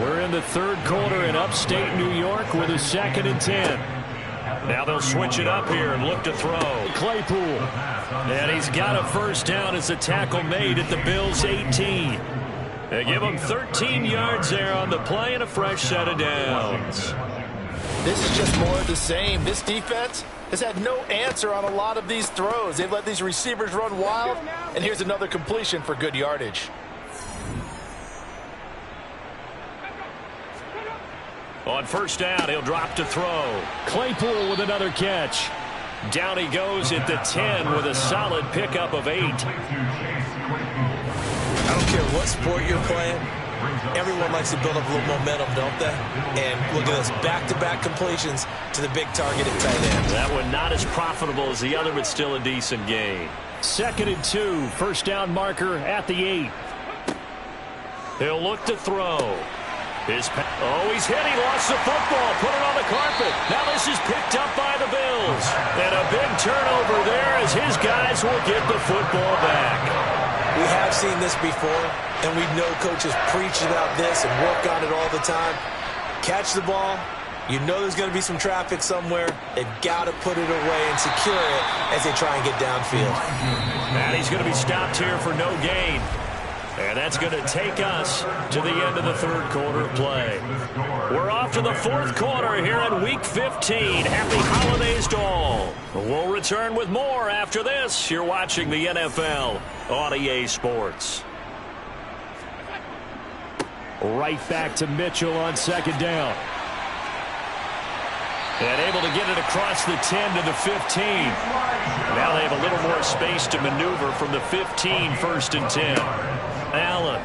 We're in the 3rd quarter in upstate New York with a 2nd and 10. Now they'll switch it up here and look to throw. Claypool. And he's got a first down as a tackle made at the Bills' 18. They give him 13 yards there on the play and a fresh set of downs. This is just more of the same. This defense has had no answer on a lot of these throws. They've let these receivers run wild, and here's another completion for good yardage. On first down, he'll drop to throw. Claypool with another catch. Down he goes at the 10 with a solid pickup of 8. I don't care what sport you're playing. Everyone likes to build up a little momentum, don't they? And look at this, back-to-back completions to the big targeted tight end. That one not as profitable as the other, but still a decent gain. 2nd and 2, first down marker at the 8. He'll look to throw. He's hit. He lost the football. Put it on the carpet. Now this is picked up by the Bills. And a big turnover there as his guys will get the football back. We have seen this before, and we know coaches preach about this and work on it all the time. Catch the ball. You know there's going to be some traffic somewhere. They've got to put it away and secure it as they try and get downfield. And he's going to be stopped here for no gain. And that's going to take us to the end of the 3rd quarter of play. We're off to the 4th quarter here in Week 15. Happy holidays to all. We'll return with more after this. You're watching the NFL on EA Sports. Right back to Mitchell on 2nd down. And able to get it across the 10 to the 15. Now they have a little more space to maneuver from the 15, 1st and 10. Allen.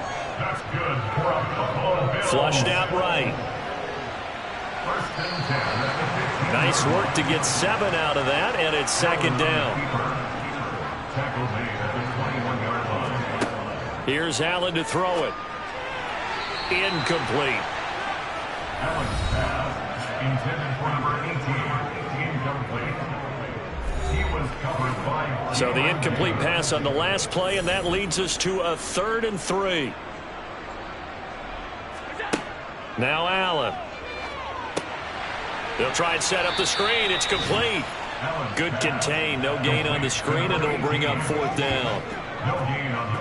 Flushed out right. Nice work to get 7 out of that, and it's 2nd down. Here's Allen to throw it. Incomplete. Allen's pass intended for number 18, incomplete. He was covered by... So the incomplete pass on the last play, and that leads us to a 3rd and 3. Now Allen. They'll try and set up the screen. It's complete. Good contain. No gain on the screen, and it'll bring up 4th down.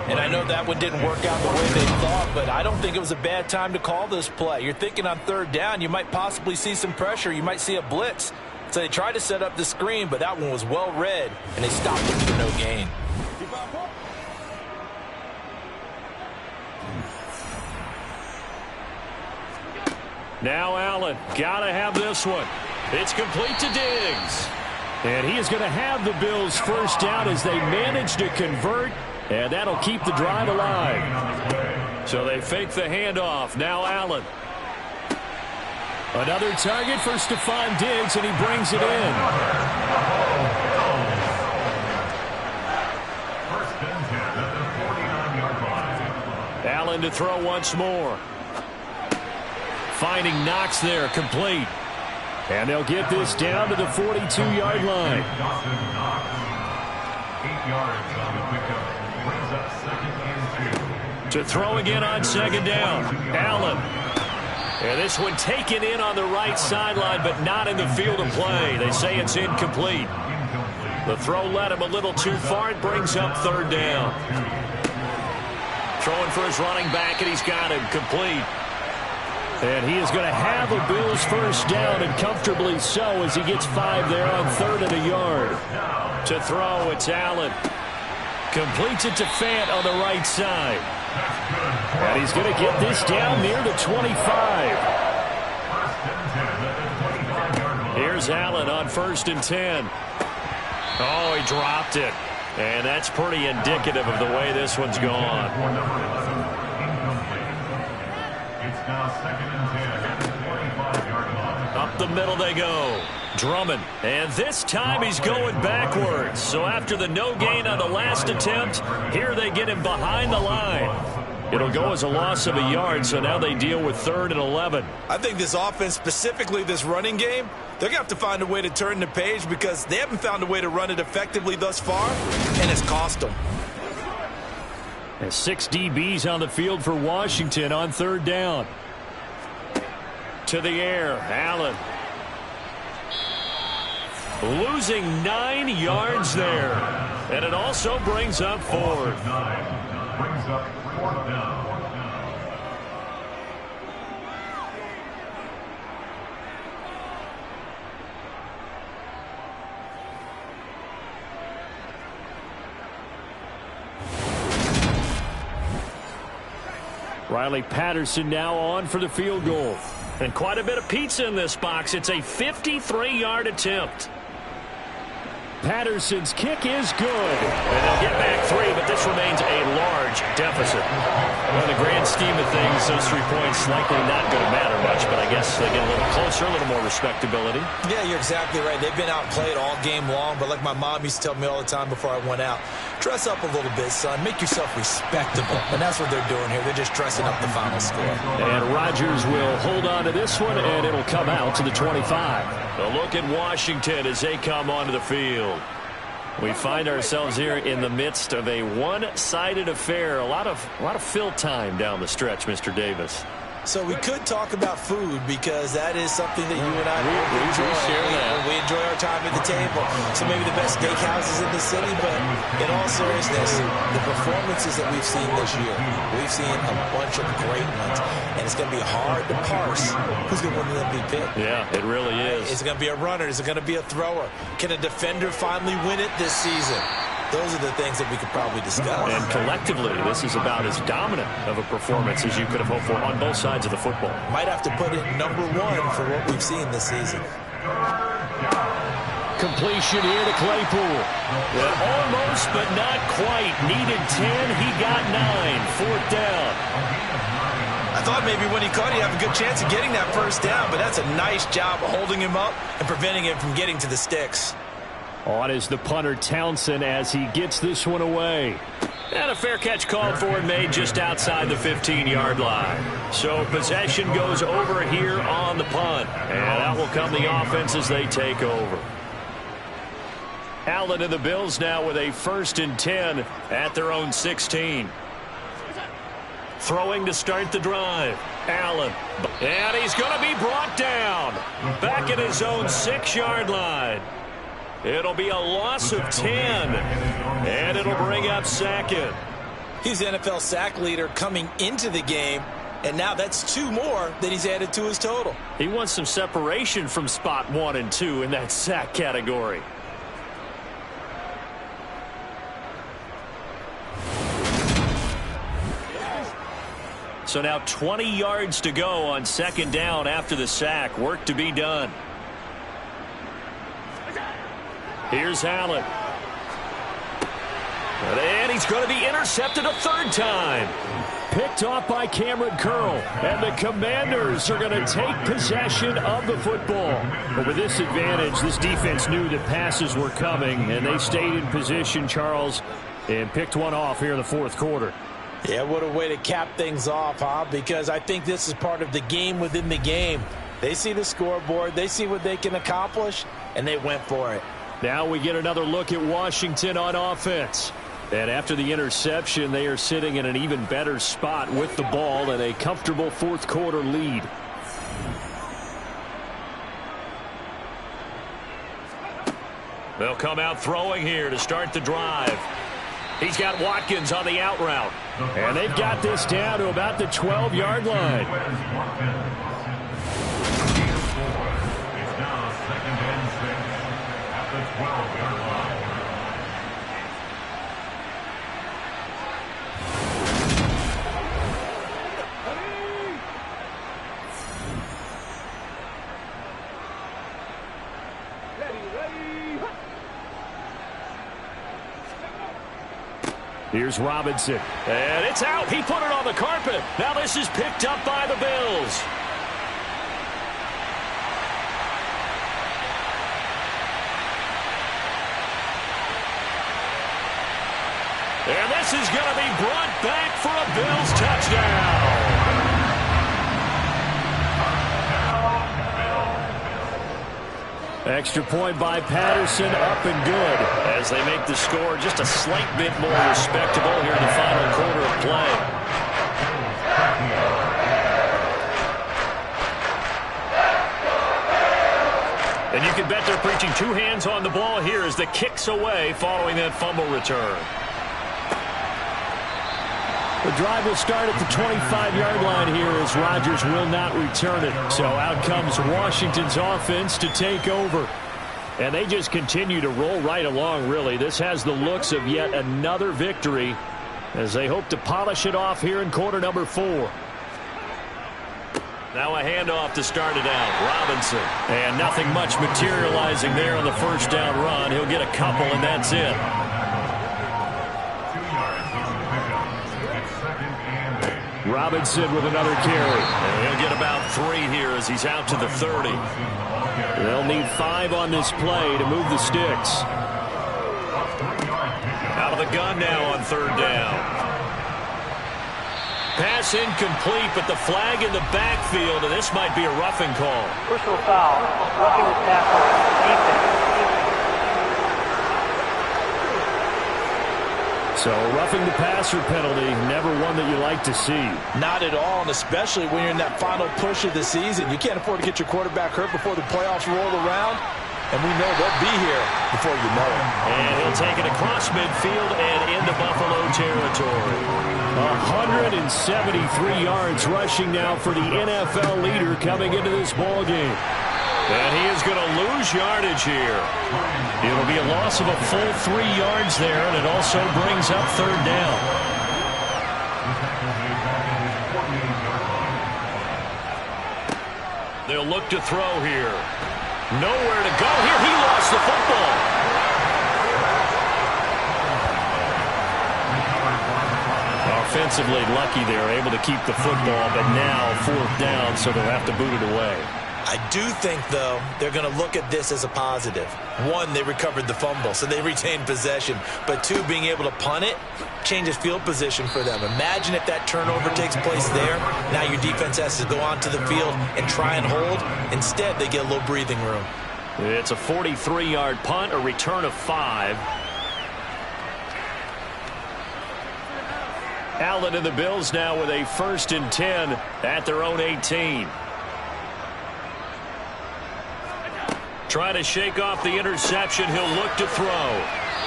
And I know that one didn't work out the way they thought, but I don't think it was a bad time to call this play. You're thinking on 3rd down, you might possibly see some pressure. You might see a blitz. So they tried to set up the screen, but that one was well read, and they stopped it for no gain. Now Allen, gotta have this one. It's complete to Diggs. And he is going to have the Bills' first down as they manage to convert, and that'll keep the drive alive. So they fake the handoff. Now Allen. Another target for Stephon Diggs, and he brings it in. Allen to throw once more. Finding Knox there, complete. And they'll get this down to the 42-yard line. 8 yards on the pickup. Brings up 2nd and 2. To throw again on 2nd down. Allen. And this one taken in on the right sideline, but not in the field of play. They say it's incomplete. The throw led him a little too far. It brings up 3rd down. Throwing for his running back, and he's got him complete. And he is going to have a Bills first down, and comfortably so, as he gets 5 there on 3rd and a yard. To throw, it's Allen. Completes it to Fant on the right side. And he's going to get this down near the 25. Here's Allen on 1st and 10. Oh, he dropped it. And that's pretty indicative of the way this one's gone. It's now 2nd and 10 at the 25-yard line. Up the middle they go. Drummond. And this time he's going backwards. So after the no gain on the last attempt, here they get him behind the line. It'll go as a loss of a yard, so now they deal with 3rd and 11. I think this offense, specifically this running game, they're going to have to find a way to turn the page because they haven't found a way to run it effectively thus far, and it's cost them. And 6 DBs on the field for Washington on 3rd down. To the air, Allen. losing 9 yards there. And it also brings up 4th. Brings up 4th down. Riley Patterson now on for the field goal. And quite a bit of pizza in this box. It's a 53-yard attempt. Patterson's kick is good. And they'll get back 3, but this remains a large deficit. Well, in the grand scheme of things, those 3 points likely not going to matter much, but I guess they get a little closer, a little more respectability. Yeah, you're exactly right. They've been outplayed all game long, but like my mom used to tell me all the time before I went out, dress up a little bit, son. Make yourself respectable. And that's what they're doing here. They're just dressing up the final score. And Rodgers will hold on to this one, and it'll come out to the 25. A look at Washington as they come onto the field. We find ourselves here in the midst of a one-sided affair. A lot of fill time down the stretch, Mr. Davis. So we could talk about food because that is something that you and I enjoy. We enjoy our time at the table. So maybe the best steakhouses in the city, but in all seriousness, the performances that we've seen this year, we've seen a bunch of great ones, and it's going to be hard to parse who's going to win the MVP. Yeah, it really is. Is it going to be a runner? Is it going to be a thrower? Can a defender finally win it this season? Those are the things that we could probably discuss. And collectively, this is about as dominant of a performance as you could have hoped for on both sides of the football. Might have to put it #1 for what we've seen this season. Completion here to Claypool. Yeah, almost, but not quite. Needed 10. He got 9. 4th down. I thought maybe when he caught it, he'd have a good chance of getting that first down, but that's a nice job of holding him up and preventing him from getting to the sticks. On is the punter Townsend as he gets this one away. And a fair catch called for and made just outside the 15-yard line. So possession goes over here on the punt. And out will come the offense as they take over. Allen and the Bills now with a 1st and 10 at their own 16. Throwing to start the drive. Allen. And he's going to be brought down. Back at his own 6-yard line. It'll be a loss of 10, and it'll bring up 2nd. He's the NFL sack leader coming into the game, and now that's 2 more that he's added to his total. He wants some separation from spot 1 and 2 in that sack category. So now 20 yards to go on 2nd down after the sack. Work to be done. Here's Allen. And he's going to be intercepted a 3rd time. Picked off by Cameron Curl. And the Commanders are going to take possession of the football. But with this advantage, this defense knew that passes were coming, and they stayed in position, Charles, and picked one off here in the 4th quarter. Yeah, what a way to cap things off, huh? Because I think this is part of the game within the game. They see the scoreboard, they see what they can accomplish, and they went for it. Now we get another look at Washington on offense. And after the interception, they are sitting in an even better spot with the ball and a comfortable 4th quarter lead. They'll come out throwing here to start the drive. He's got Watkins on the out route. And they've got this down to about the 12-yard line. It's now 2nd and 6 at the 12-yard line. Here's Robinson. And it's out. He put it on the carpet. Now this is picked up by the Bills. And this is going to be brought back for a Bills touchdown. Extra point by Patterson, up and good, as they make the score just a slight bit more respectable here in the final quarter of play. And you can bet they're preaching two hands on the ball here as the kick's away following that fumble return. The drive will start at the 25-yard line here as Rodgers will not return it. So out comes Washington's offense to take over. And they just continue to roll right along, really. This has the looks of yet another victory as they hope to polish it off here in quarter number 4. Now a handoff to start it out. Robinson. And nothing much materializing there on the first down run. He'll get a couple, and that's it. 2 yards on the pickup. It's 2nd and 8. Robinson with another carry. And he'll get about 3 here as he's out to the 30. They'll need 5 on this play to move the sticks. Out of the gun now on 3rd down. Pass incomplete, but the flag in the backfield, and this might be a roughing call. Personal foul, roughing the tackle, defense. So roughing the passer penalty, never one that you like to see. Not at all, and especially when you're in that final push of the season. You can't afford to get your quarterback hurt before the playoffs roll around, and we know they'll be here before you know it. And he'll take it across midfield and into Buffalo territory. 173 yards rushing now for the NFL leader coming into this ball game. And he is going to lose yardage here. It'll be a loss of a full 3 yards there, and it also brings up 3rd down. They'll look to throw here. Nowhere to go here. He lost the football. Offensively lucky they're able to keep the football, but now 4th down, so they'll have to boot it away. I do think, though, they're going to look at this as a positive. 1, they recovered the fumble, so they retained possession. But 2, being able to punt it changes field position for them. Imagine if that turnover takes place there. Now your defense has to go onto the field and try and hold. Instead, they get a little breathing room. It's a 43-yard punt, a return of 5. Allen and the Bills now with a 1st and 10 at their own 18. Trying to shake off the interception. He'll look to throw.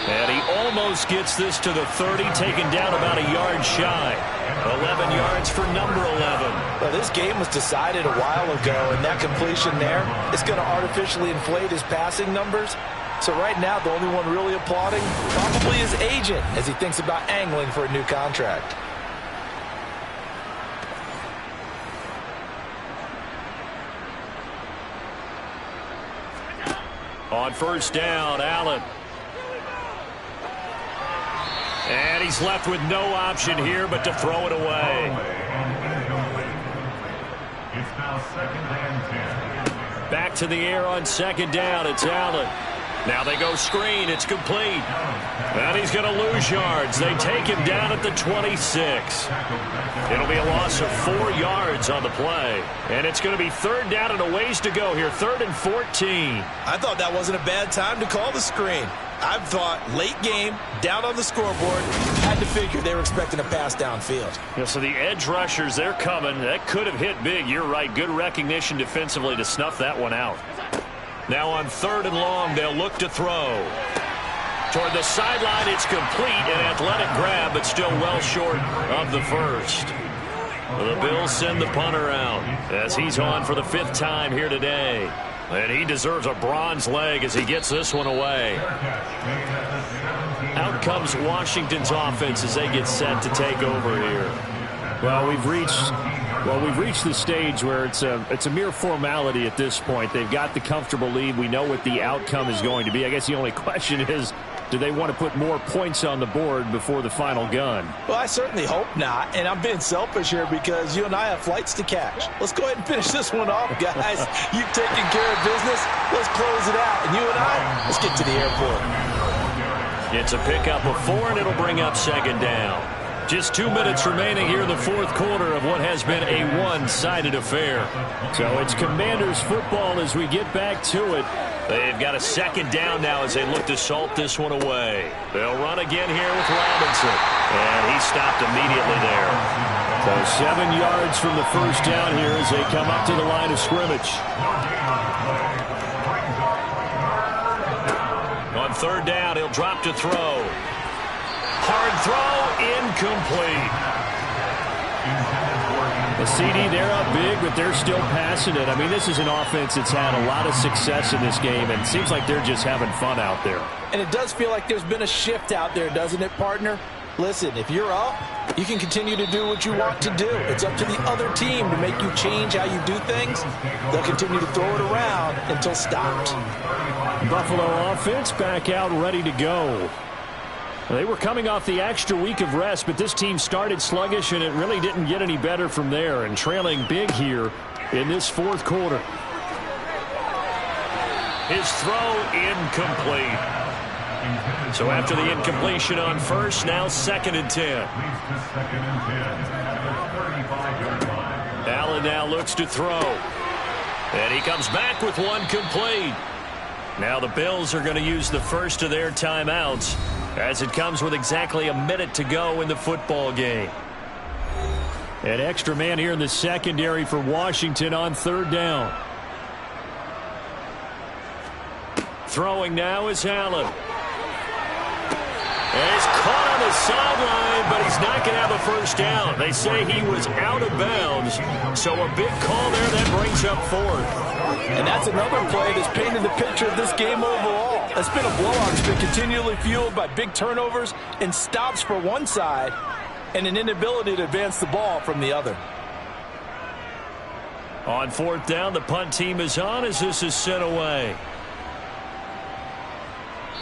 And he almost gets this to the 30, taken down about a yard shy. 11 yards for number 11. Well, this game was decided a while ago, and that completion there is going to artificially inflate his passing numbers. So right now, the only one really applauding probably his agent as he thinks about angling for a new contract. On 1st down, Allen. And he's left with no option here but to throw it away. It's now 2nd and 10. Back to the air on 2nd down. It's Allen. Now they go screen. It's complete. And he's going to lose yards. They take him down at the 26. It'll be a loss of 4 yards on the play. And it's going to be 3rd down and a ways to go here. 3rd and 14. I thought that wasn't a bad time to call the screen. I thought late game, down on the scoreboard, had to figure they were expecting a pass downfield. Yeah, so the edge rushers, they're coming. That could have hit big. You're right. Good recognition defensively to snuff that one out. Now on 3rd and long, they'll look to throw. Toward the sideline, it's complete. An athletic grab, but still well short of the 1st. The Bills send the punter out as he's on for the 5th time here today. And he deserves a bronze leg as he gets this one away. Out comes Washington's offense as they get set to take over here. Well, we've reached the stage where it's a mere formality at this point. They've got the comfortable lead. We know what the outcome is going to be. I guess the only question is, do they want to put more points on the board before the final gun? Well, I certainly hope not, and I'm being selfish here because you and I have flights to catch. Let's go ahead and finish this one off, guys. You've taken care of business. Let's close it out, and you and I, let's get to the airport. It's a pickup of 4, and it'll bring up 2nd down. Just 2 minutes remaining here in the 4th quarter of what has been a one-sided affair. So it's Commanders football as we get back to it. They've got a 2nd down now as they look to salt this one away. They'll run again here with Robinson. And he stopped immediately there. So 7 yards from the 1st down here as they come up to the line of scrimmage. third down, he'll drop to throw. Hard throw, incomplete. The CD, they're up big, but they're still passing it. I mean, this is an offense that's had a lot of success in this game, and it seems like they're just having fun out there. And it does feel like there's been a shift out there, doesn't it, partner? Listen, if you're up, you can continue to do what you want to do. It's up to the other team to make you change how you do things. They'll continue to throw it around until stopped. Buffalo offense back out ready to go. They were coming off the extra week of rest, but this team started sluggish, and it really didn't get any better from there, and trailing big here in this fourth quarter. His throw incomplete. So after the incompletion on first, now 2nd and 10. Allen now looks to throw. And he comes back with one complete. Now the Bills are going to use the first of their timeouts, as it comes with exactly a minute to go in the football game. An extra man here in the secondary for Washington on third down. Throwing now is Allen. And he's caught on the sideline, but he's not going to have a first down. They say he was out of bounds, so a big call there that brings up 4th. And that's another play that's painted the picture of this game overall. It's been a blowout. It's been continually fueled by big turnovers and stops for one side and an inability to advance the ball from the other. On 4th down, the punt team is on as this is sent away.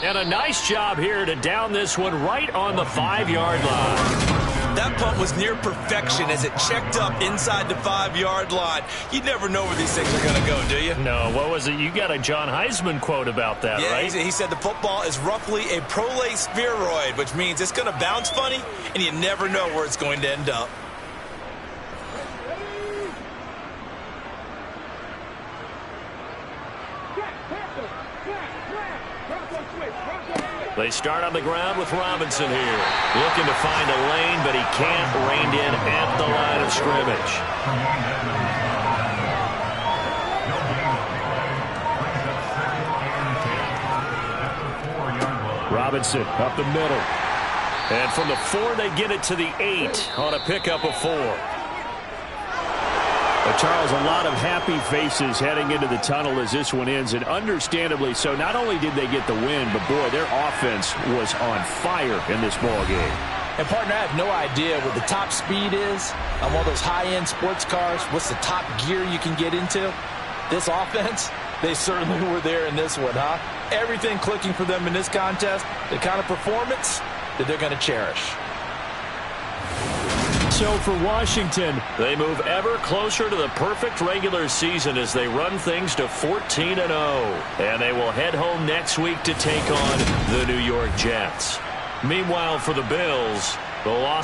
And a nice job here to down this one right on the 5-yard line. That punt was near perfection as it checked up inside the 5-yard line. You never know where these things are going to go, do you? No, what was it? You got a John Heisman quote about that, right? He said the football is roughly a prolate spheroid, which means it's going to bounce funny, and you never know where it's going to end up. They start on the ground with Robinson here. Looking to find a lane, but he can't rein in at the line of scrimmage. Robinson up the middle. And from the 4, they get it to the 8 on a pickup of 4. Charles, a lot of happy faces heading into the tunnel as this one ends, and understandably so. Not only did they get the win, but boy, their offense was on fire in this ball game. And partner, I have no idea what the top speed is on one of those high-end sports cars. What's the top gear you can get into? This offense, they certainly were there in this one, huh? Everything clicking for them in this contest, the kind of performance that they're going to cherish. So for Washington, they move ever closer to the perfect regular season as they run things to 14-0. And they will head home next week to take on the New York Jets. Meanwhile, for the Bills, the loss